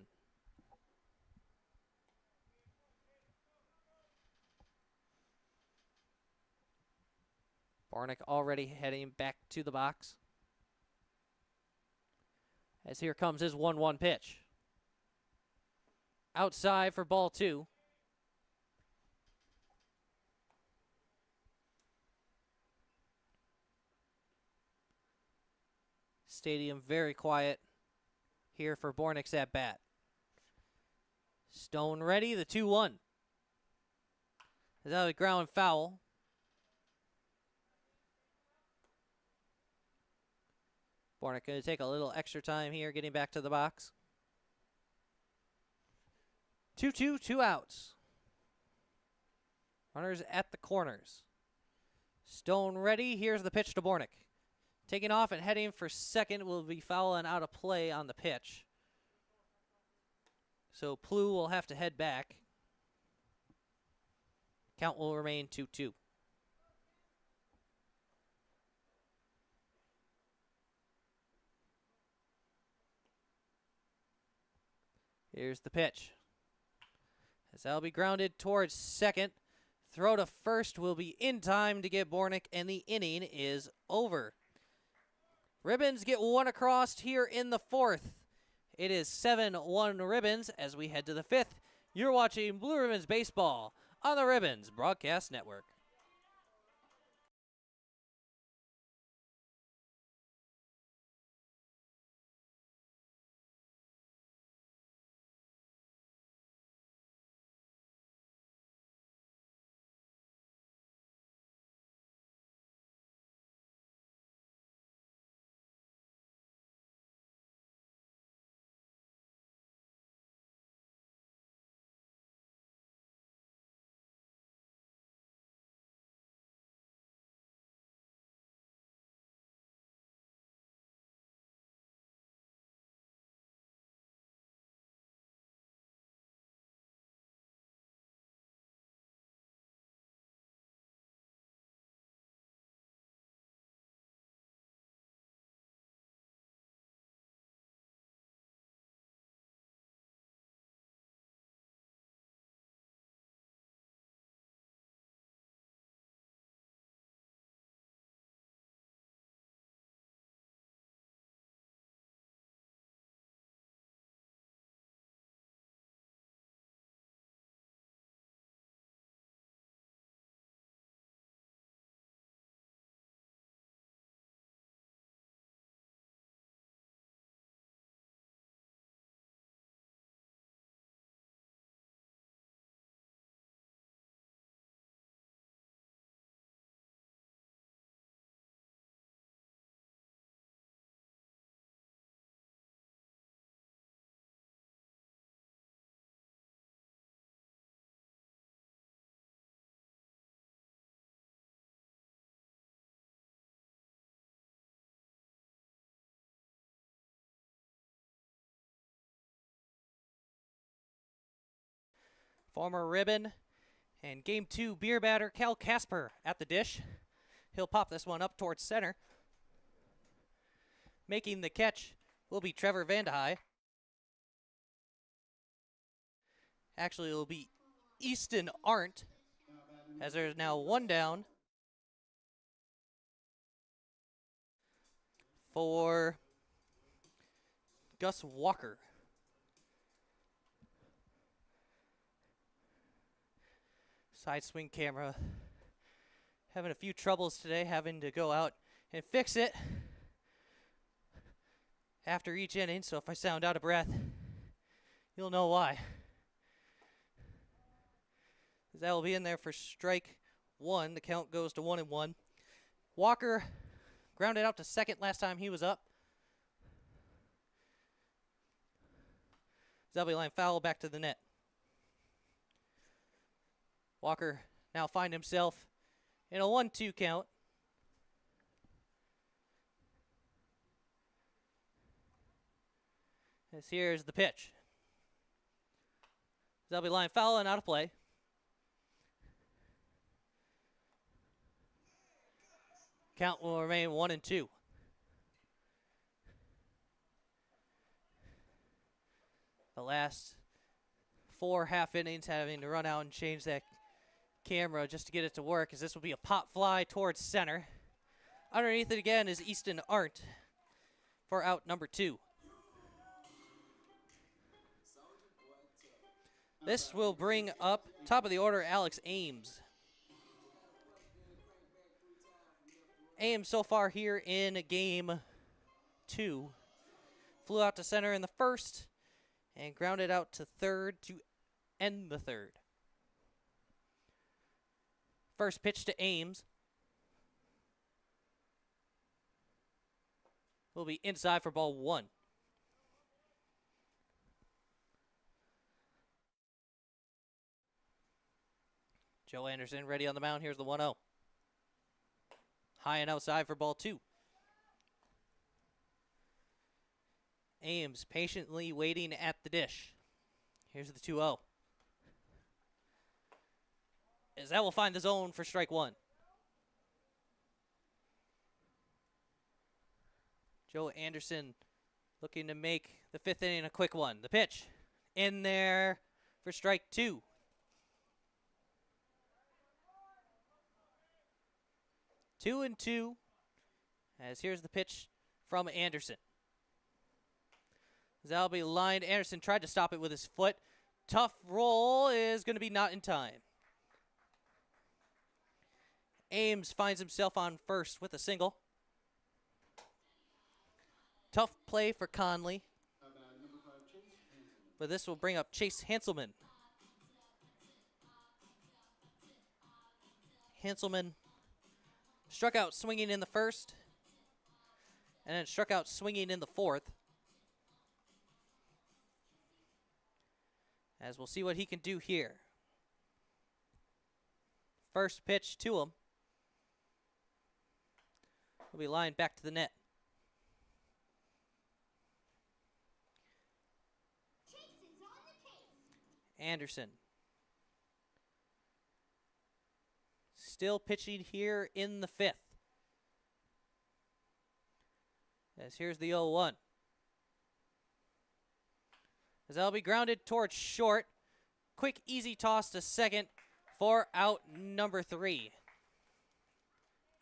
Bornick already heading back to the box. As here comes his 1-1 pitch. Outside for ball 2. Stadium very quiet here for Bornick's at bat. Stone ready, the 2-1. Is out of the ground foul. Bornick going to take a little extra time here getting back to the box. 2-2, 2 outs. Runners at the corners. Stone ready. Here's the pitch to Bornick. Taking off and heading for second will be foul and out of play on the pitch. So Plu will have to head back. Count will remain 2-2. Here's the pitch. As that'll be grounded towards second. Throw to first will be in time to get Bornick, and the inning is over. Ribbons get one across here in the fourth. It is 7-1 Ribbons as we head to the fifth. You're watching Blue Ribbons Baseball on the Ribbons Broadcast Network. Former Ribbon and Game 2 beer batter Cal Casper at the dish. He'll pop this one up towards center. Making the catch will be Trevor Vandehei. Actually, it will be Easton Arndt, as there's now one down for Gus Walker. Side swing camera having a few troubles today, having to go out and fix it after each inning, so if I sound out of breath, you'll know why. That will be in there for strike one. The count goes to 1-1. Walker grounded out to second last time he was up. That'll be line foul back to the net. Walker now find himself in a 1-2 count. As here's the pitch. That'll be line foul and out of play. Count will remain 1-2. The last 4 half innings having to run out and change that camera just to get it to work, as this will be a pop fly towards center. Underneath it again is Easton Arndt for out number 2. This will bring up top of the order Alex Ames. Ames so far here in game 2 flew out to center in the first and grounded out to third to end the third. First pitch to Ames. will be inside for ball 1. Joe Anderson ready on the mound. Here's the 1-0. High and outside for ball 2. Ames patiently waiting at the dish. Here's the 2-0. As that will find the zone for strike 1. Joe Anderson looking to make the 5th inning a quick one. The pitch in there for strike 2. Two and 2. As here's the pitch from Anderson. That'll be lined. Anderson tried to stop it with his foot. Tough roll is going to be not in time. Ames finds himself on first with a single. Tough play for Conley. But this will bring up Chase Hanselman. Hanselman struck out swinging in the first, and then struck out swinging in the 4th. As we'll see what he can do here. First pitch to him will be lined back to the net. Anderson still pitching here in the 5th. As here's the 0-1. As that'll be grounded towards short. Quick, easy toss to second for out number 3.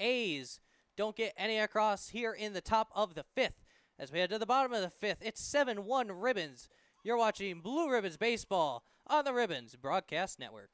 A's don't get any across here in the top of the 5th. As we head to the bottom of the 5th, it's 7-1 Ribbons. You're watching Blue Ribbons Baseball on the Ribbons Broadcast Network.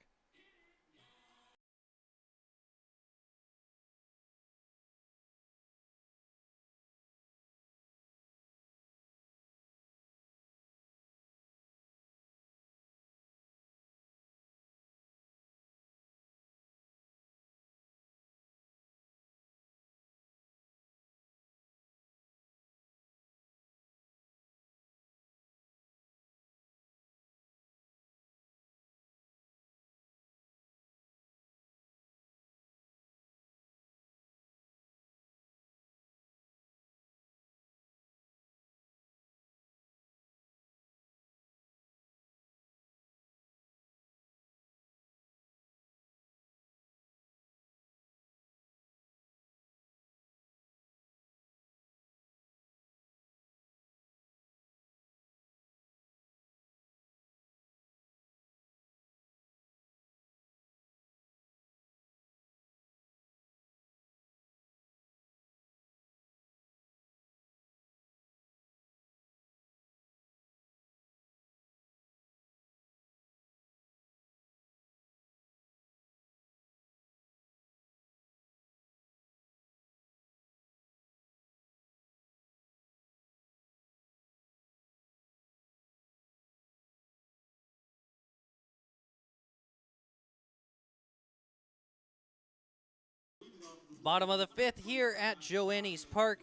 Bottom of the 5th here at Joannes Park.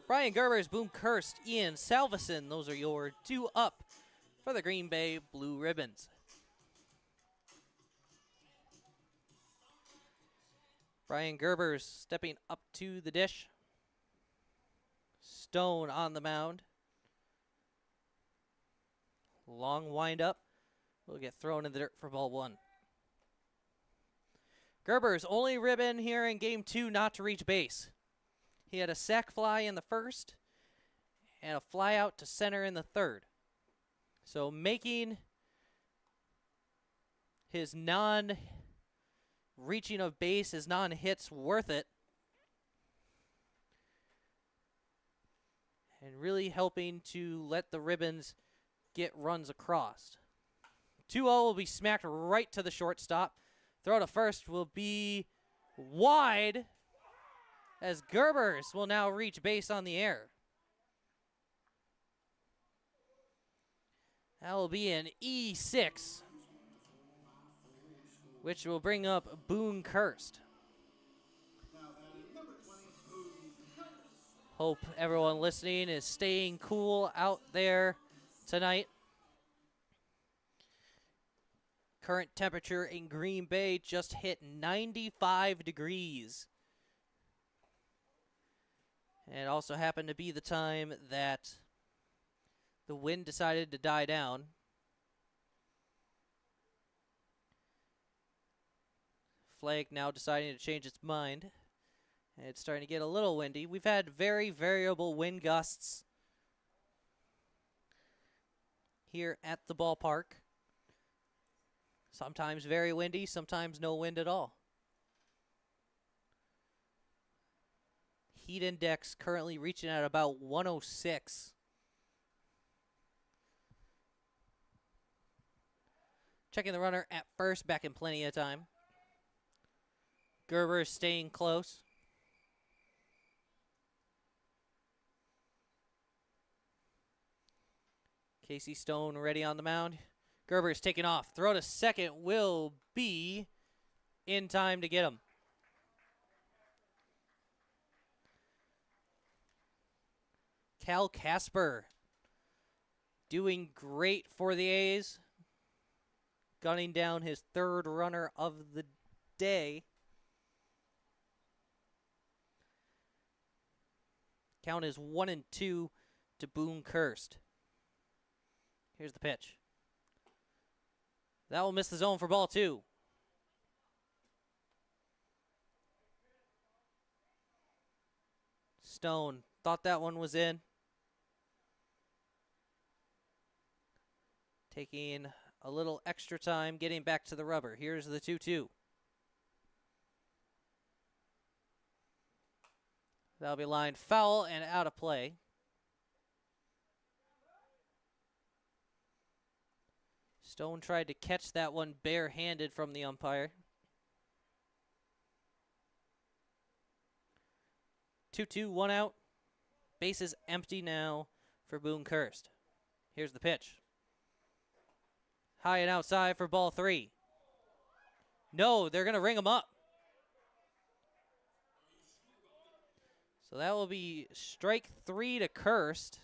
Brian Gerbers, Boone Kirst, Ian Salveson. Those are your 2 up for the Green Bay Blue Ribbons. Brian Gerbers stepping up to the dish. Stone on the mound. Long wind up. Will get thrown in the dirt for ball 1. Gerbers, only ribbon here in game 2 not to reach base. He had a sac fly in the first and a fly out to center in the 3rd. So making his non-reaching of base, his non-hits worth it. And really helping to let the Ribbons get runs across. 2-0 will be smacked right to the shortstop. Throw to first will be wide as Gerbers will now reach base on the air. That will be an E6, which will bring up Boone Kirst. Hope everyone listening is staying cool out there tonight. Current temperature in Green Bay just hit 95 degrees. And it also happened to be the time that the wind decided to die down. Flag now deciding to change its mind. And it's starting to get a little windy. We've had very variable wind gusts here at the ballpark. Sometimes very windy, sometimes no wind at all. Heat index currently reaching at about 106. Checking the runner at first, back in plenty of time. Gerber is staying close. Casey Stone ready on the mound. Gerber is taking off. Throw to second will be in time to get him. Cal Casper doing great for the A's. Gunning down his third runner of the day. Count is 1-2 to Boone Kirst. Here's the pitch. That will miss the zone for ball 2. Stone thought that one was in. Taking a little extra time getting back to the rubber. Here's the 2-2. That'll be lined foul and out of play. Stone tried to catch that one barehanded from the umpire. 2-2, 1 out. Base is empty now for Boone Kirst. Here's the pitch. High and outside for ball 3. No, they're going to ring him up. So that will be strike 3 to Kirst,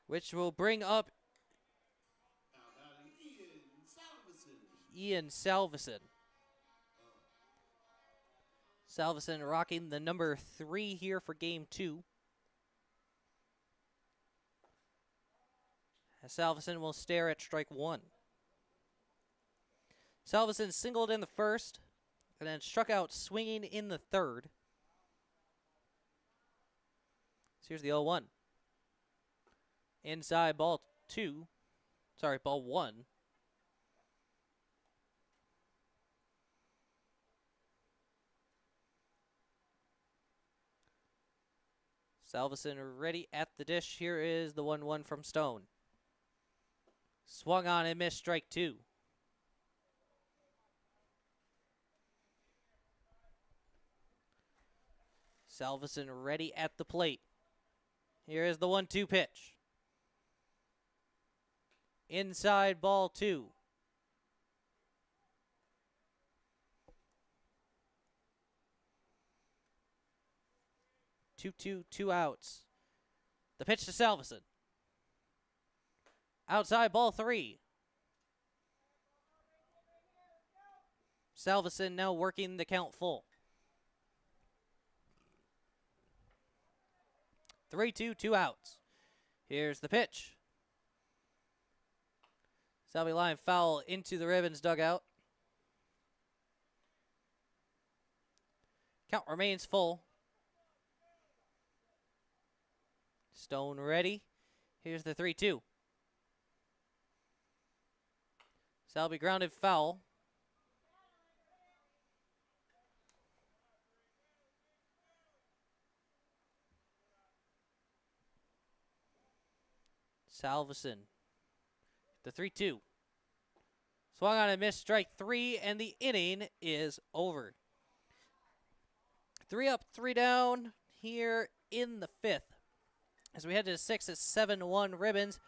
which will bring up Ian Salveson. Salveson rocking the number 3 here for game 2. As Salveson will stare at strike 1. Salveson singled in the first and then struck out swinging in the third. So here's the 0-1. Inside ball 1. Salveson ready at the dish. Here is the 1-1 from Stone. Swung on and missed strike 2. Salveson ready at the plate. Here is the 1-2 pitch. Inside ball 2. Two outs. The pitch to Salveson. Outside ball 3. Salveson now working the count full. 3-2, 2 outs. Here's the pitch. Salvi line foul into the Ribbons dugout. Count remains full. Stone ready. Here's the 3-2. Salvi grounded foul. Salveson. The 3-2. Swung on and missed strike 3, and the inning is over. 3 up, 3 down here in the 5th. As we head to the 6th, it's 7-1 Ribbons.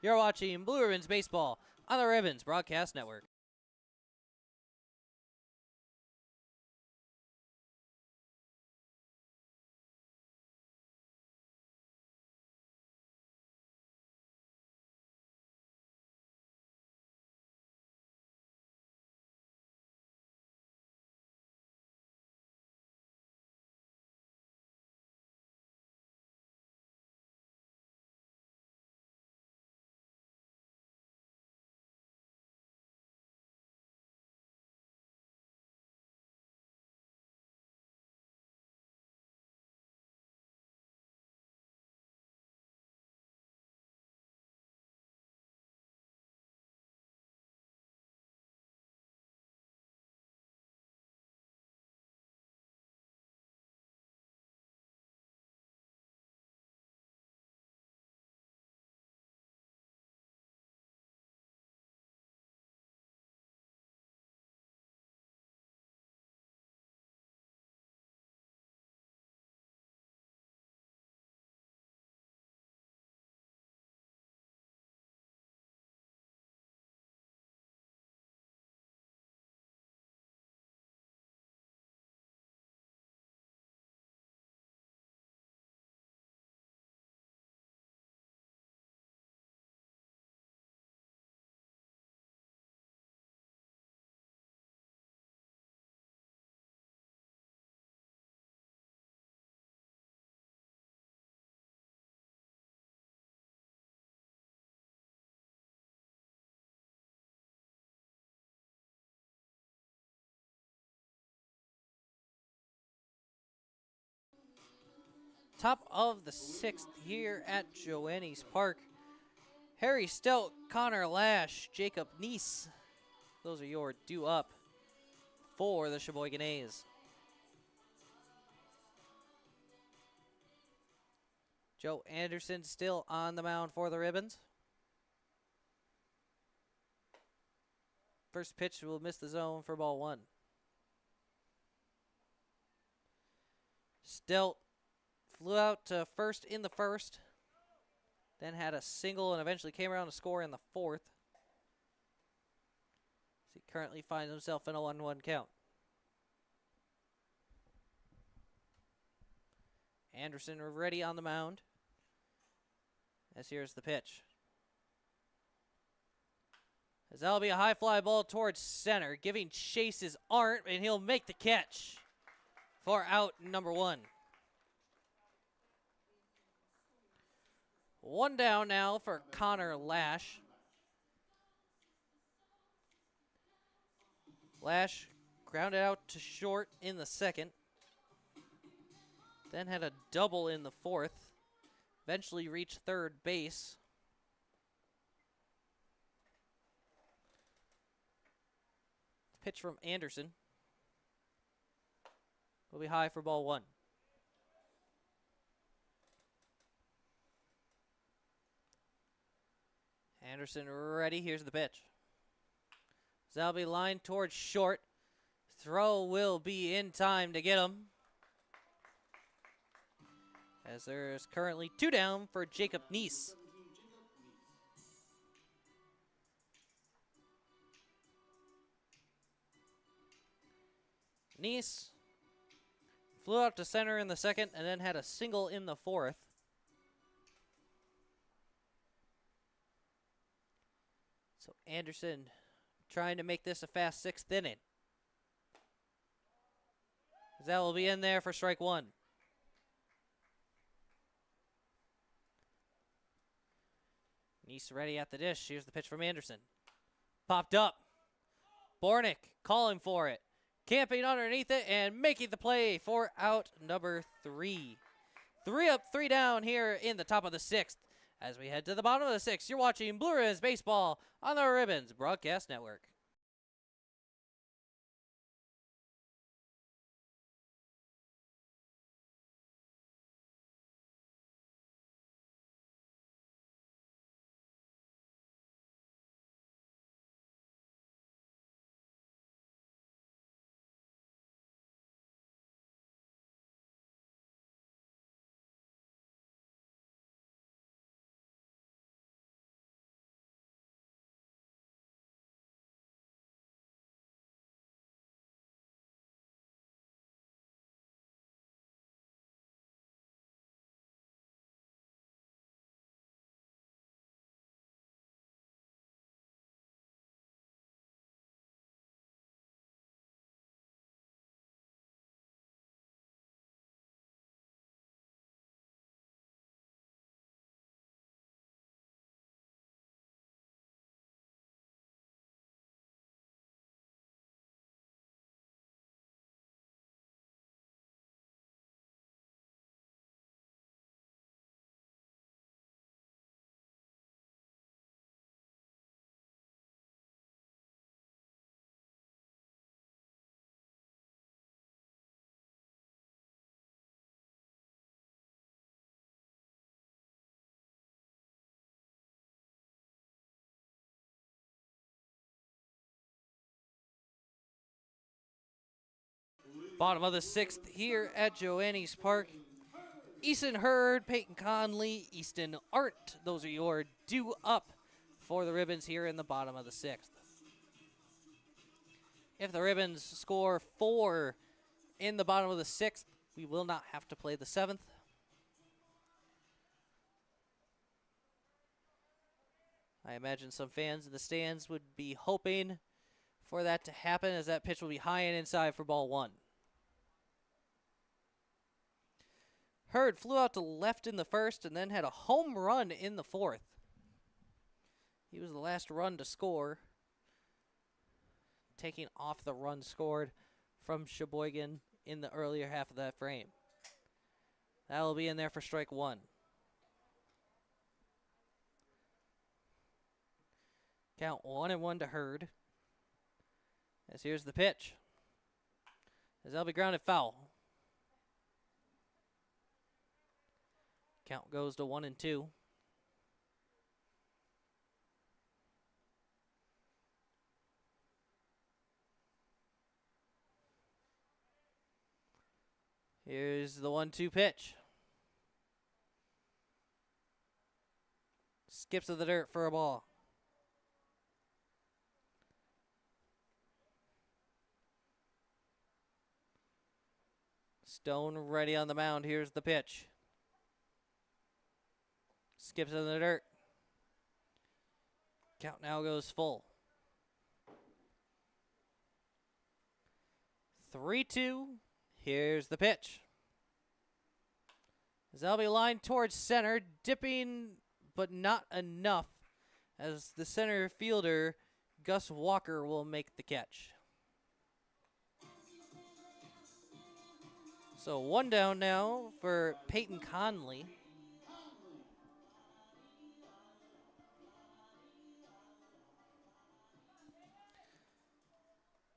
You're watching Blue Ribbons Baseball on the Ribbons Broadcast Network. Top of the 6th here at Joannes Park. Harry Stout, Connor Lash, Jacob Neese. Those are your due up for the Sheboygan A's. Joe Anderson still on the mound for the Ribbons. First pitch will miss the zone for ball 1. Stout flew out to first in the first, then had a single and eventually came around to score in the 4th. He currently finds himself in a 1-1 count. Anderson ready on the mound. As here's the pitch. As that'll be a high fly ball towards center. Giving chase is Arndt, and he'll make the catch for out number 1. 1 down now for Connor Lash. Lash grounded out to short in the 2nd. Then had a double in the 4th. Eventually reached 3rd base. Pitch from Anderson will be high for ball 1. Anderson ready. Here's the pitch. That'll be lined towards short. Throw will be in time to get him. As there's currently 2 down for Jacob Neese. Neese flew out to center in the 2nd and then had a single in the 4th. So Anderson trying to make this a fast 6th inning. That will be in there for strike 1. Neese ready at the dish. Here's the pitch from Anderson. Popped up. Bornick calling for it. Camping underneath it and making the play for out number 3. 3 up, 3 down here in the top of the 6th. As we head to the bottom of the 6th, you're watching Blue Ribbons Baseball on the Ribbons Broadcast Network. Bottom of the 6th here at Joannes Park. Easton Hurd, Peyton Conley, Easton Arndt. Those are your due up for the Ribbons here in the bottom of the 6th. If the Ribbons score 4 in the bottom of the 6th, we will not have to play the 7th. I imagine some fans in the stands would be hoping for that to happen, as that pitch will be high and inside for ball 1. Hurd flew out to left in the 1st and then had a home run in the 4th. He was the last run to score, taking off the run scored from Sheboygan in the earlier half of that frame. That will be in there for strike one. Count 1-1 to Hurd. As here's the pitch. As that'll be grounded foul. Count goes to 1-2. Here's the 1-2 pitch. Skips to the dirt for a ball. Stone ready on the mound. Here's the pitch. Skips in the dirt. Count now goes full. 3-2. Here's the pitch. As that'll be lined towards center, dipping but not enough, as the center fielder, Gus Walker, will make the catch. So one down now for Peyton Conley.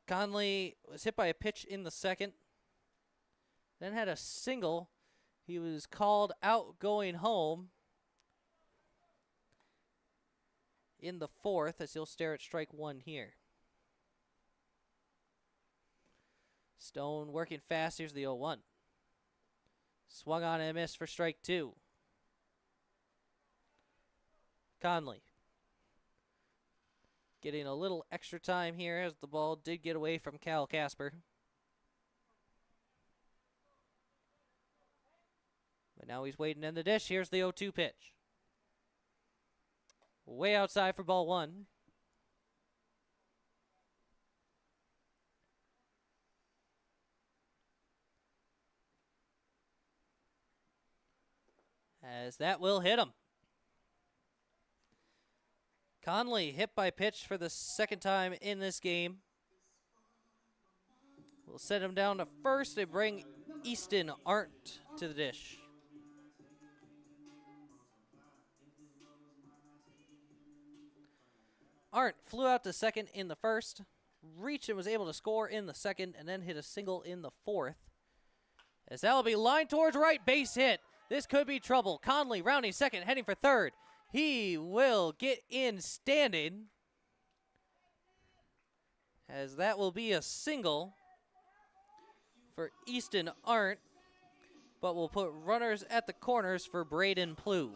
Conley was hit by a pitch in the second, then had a single. He was called out going home in the fourth, as he'll stare at strike one here. Stone working fast. Here's the 0-1. Swung on and missed for strike two. Conley getting a little extra time here as the ball did get away from Cal Casper. But now he's waiting in the dish. Here's the 0-2 pitch. Way outside for ball one. As that will hit him. Conley hit by pitch for the second time in this game. We'll set him down to first and bring Easton Arndt to the dish. Arndt flew out to second in the first, reached and was able to score in the second, and then hit a single in the fourth. As that will be lined towards right, base hit. This could be trouble. Conley rounding second, heading for third. He will get in standing, as that will be a single for Easton Arndt, but we'll put runners at the corners for Braden Plew.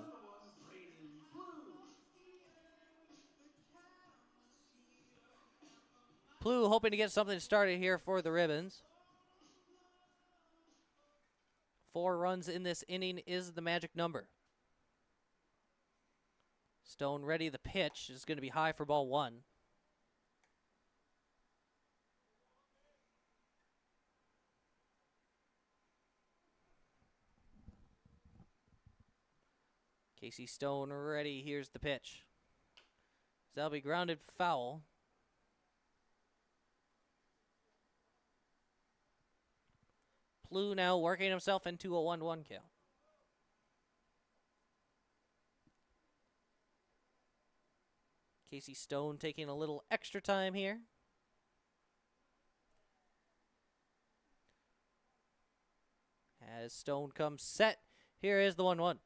Plew hoping to get something started here for the Ribbons. 4 runs in this inning is the magic number. Stone ready. The pitch is going to be high for ball one. Casey Stone ready. Here's the pitch. That'll be grounded foul. Plew now working himself into a 1-1 count. Casey Stone taking a little extra time here. As Stone comes set, here is the 1-1.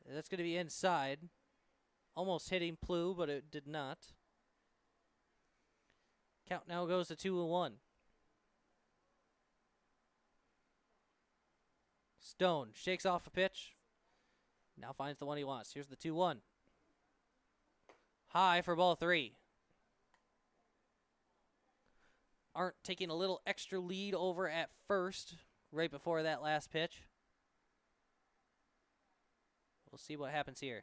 That's going to be inside. Almost hitting Plew, but it did not. Count now goes to 2-1. Stone shakes off a pitch. Now finds the one he wants. Here's the 2-1. High for ball three. Arndt taking a little extra lead over at first right before that last pitch. We'll see what happens here.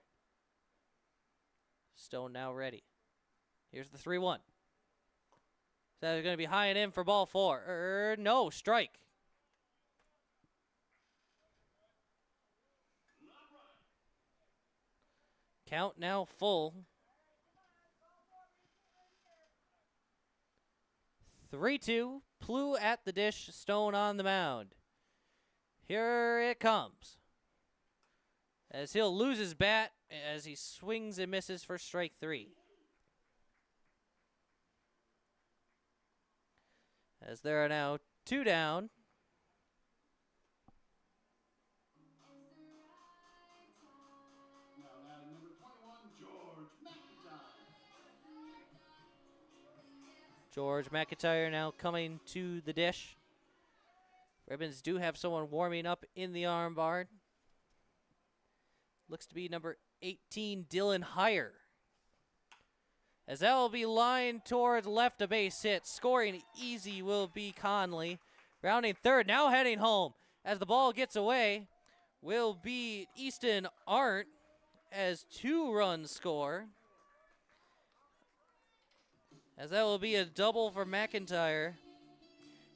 Stone now ready. Here's the 3-1. So they're going to be high and in for ball four. No, strike. Count now full. 3-2. Plew at the dish. Stone on the mound. Here it comes. As he'll lose his bat as he swings and misses for strike 3. As there are now 2 down. Now batting number 21, George McIntyre. George McIntyre now coming to the dish. Ribbons do have someone warming up in the arm barn. Looks to be number 18, Dylan Heyer. As that will be lined towards left, a base hit. Scoring easy will be Conley. Rounding third, now heading home. As the ball gets away, will be Easton Arndt as 2 runs score. As that will be a double for McIntyre.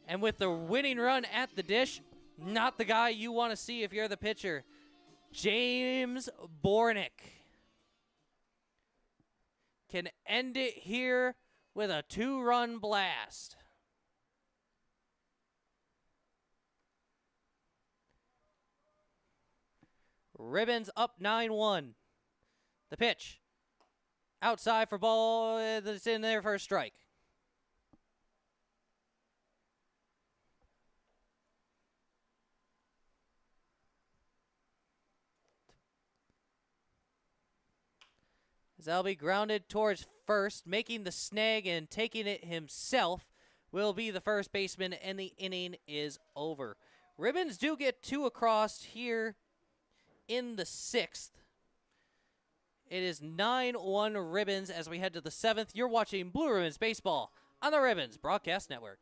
And with the winning run at the dish, not the guy you want to see if you're the pitcher. James Bornick can end it here with a 2-run blast. Ribbons up 9-1. The pitch. Outside for ball. That's in there for a strike. As that'll be grounded towards first, making the snag and taking it himself will be the first baseman, and the inning is over. Ribbons do get 2 across here in the 6th. It is 9-1 Ribbons as we head to the 7th. You're watching Blue Ribbons Baseball on the Ribbons Broadcast Network.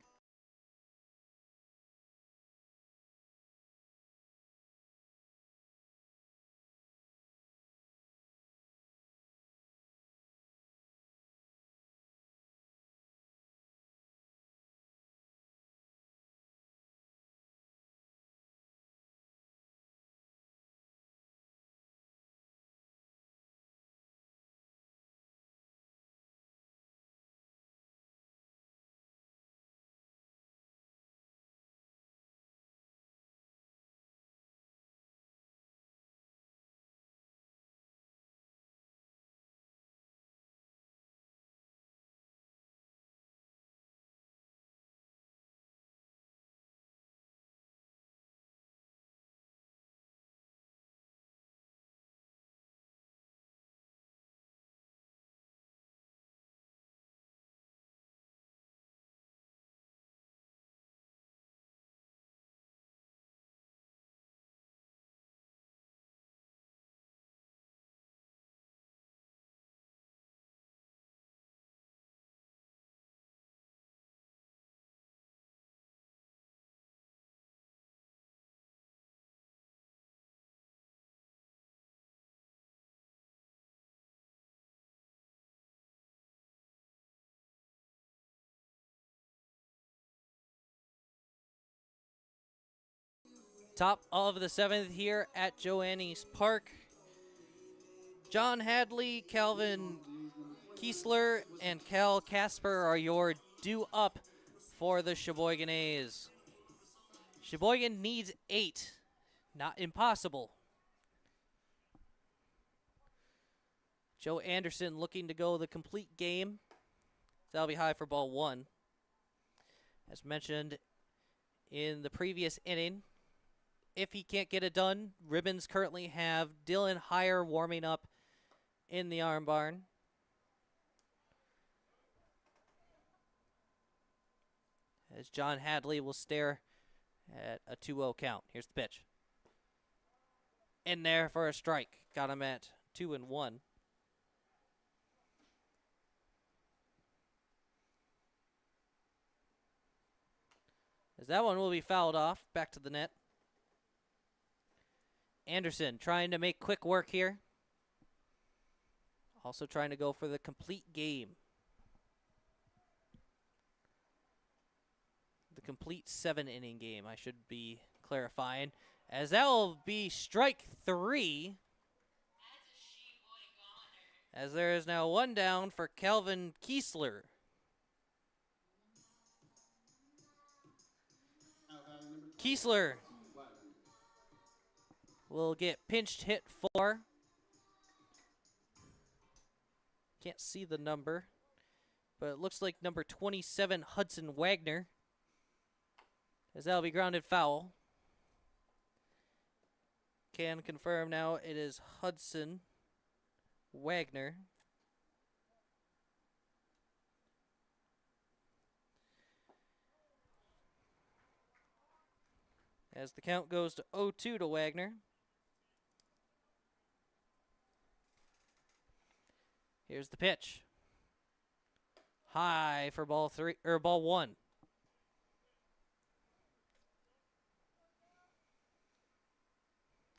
Top of the 7th here at Joannes Park. John Hadley, Calvin Kiesler, and Cal Casper are your due up for the Sheboygan A's. Sheboygan needs 8. Not impossible. Joe Anderson looking to go the complete game. That'll be high for ball 1. As mentioned in the previous inning, if he can't get it done, Ribbons currently have Dylan Heyer warming up in the arm barn. As John Hadley will stare at a 2-0 count. Here's the pitch. In there for a strike. Got him at 2-1. As that one will be fouled off. Back to the net. Anderson trying to make quick work here. Also trying to go for the complete game. The complete 7-inning game, I should be clarifying. As that will be strike 3. As there is now 1 down for Calvin Kiesler. Kiesler will get pinched hit for. Can't see the number, but it looks like number 27, Hudson Wagner, as that'll be grounded foul. Can confirm now it is Hudson Wagner. As the count goes to 0-2 to Wagner. Here's the pitch. High for ball one.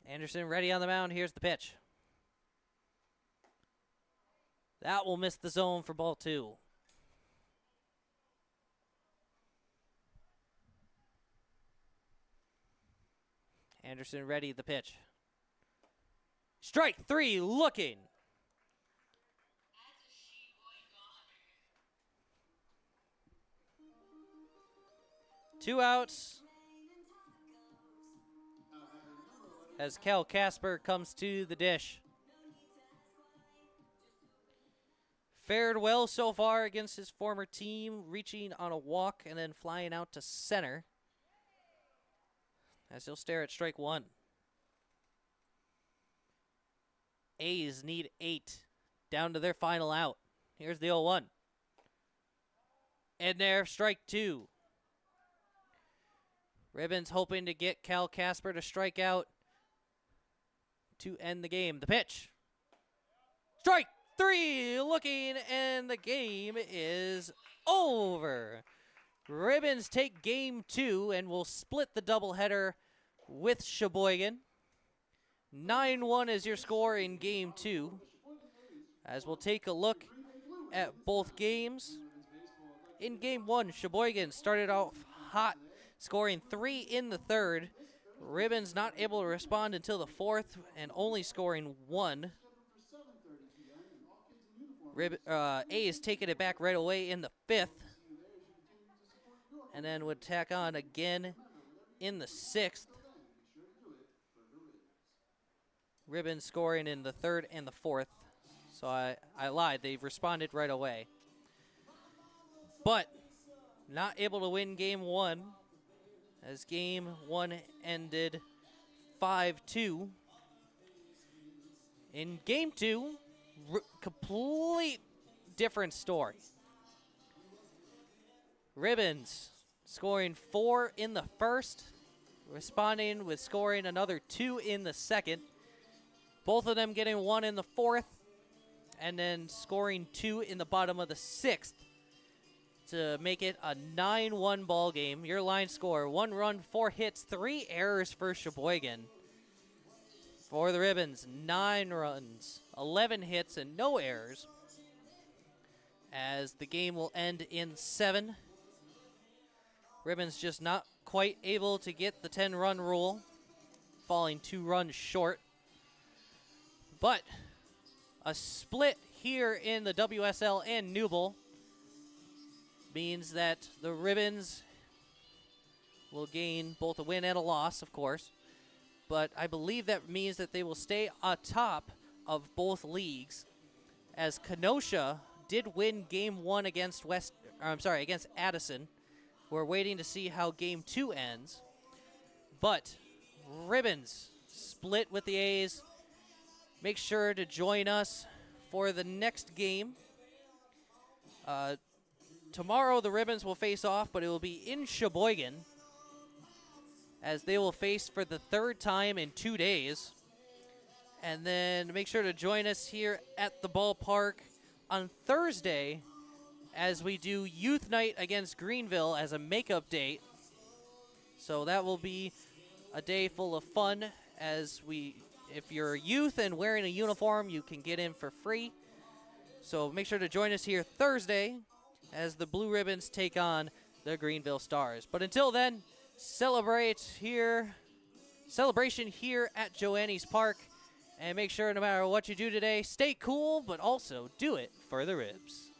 Anderson ready on the mound. Here's the pitch. That will miss the zone for ball two. Anderson ready, the pitch. Strike three, looking. Two outs as Cal Casper comes to the dish. Fared well so far against his former team, reaching on a walk and then flying out to center, as he'll stare at strike one. A's need 8, down to their final out. Here's the 0-1. And there, strike two. Ribbons hoping to get Cal Casper to strike out to end the game. The pitch. Strike three, looking, and the game is over. Ribbons take game 2 and will split the doubleheader with Sheboygan. 9-1 is your score in game 2. As we'll take a look at both games. In game 1, Sheboygan started off hot, scoring 3 in the third. Ribbons not able to respond until the 4th and only scoring 1. A's taking it back right away in the 5th. And then would tack on again in the 6th. Ribbons scoring in the 3rd and the 4th. So I lied. They've responded right away. But not able to win game 1, as game 1 ended 5-2. In game 2, complete different story. Ribbons scoring 4 in the first, responding with scoring another 2 in the second. Both of them getting 1 in the 4th, and then scoring 2 in the bottom of the 6th to make it a 9-1 ball game. Your line score: 1 run, 4 hits, 3 errors for Sheboygan. For the Ribbons, 9 runs, 11 hits, and no errors, as the game will end in 7. Ribbons just not quite able to get the 10-run rule, falling 2 runs short. But a split here in the WSL and Newble means that the Ribbons will gain both a win and a loss, of course. But I believe that means that they will stay atop of both leagues, as Kenosha did win game 1 against against Addison. We're waiting to see how game 2 ends. But Ribbons split with the A's. Make sure to join us for the next game. Tomorrow the Ribbons will face off, but it will be in Sheboygan, as they will face for the 3rd time in 2 days. And then make sure to join us here at the ballpark on Thursday as we do Youth Night against Greenville as a makeup date. So that will be a day full of fun, as if you're a youth and wearing a uniform, you can get in for free. So make sure to join us here Thursday as the Blue Ribbons take on the Greenville Stars. But until then, celebration here at Joannes Park. And make sure, no matter what you do today, stay cool, but also do it for the Ribs.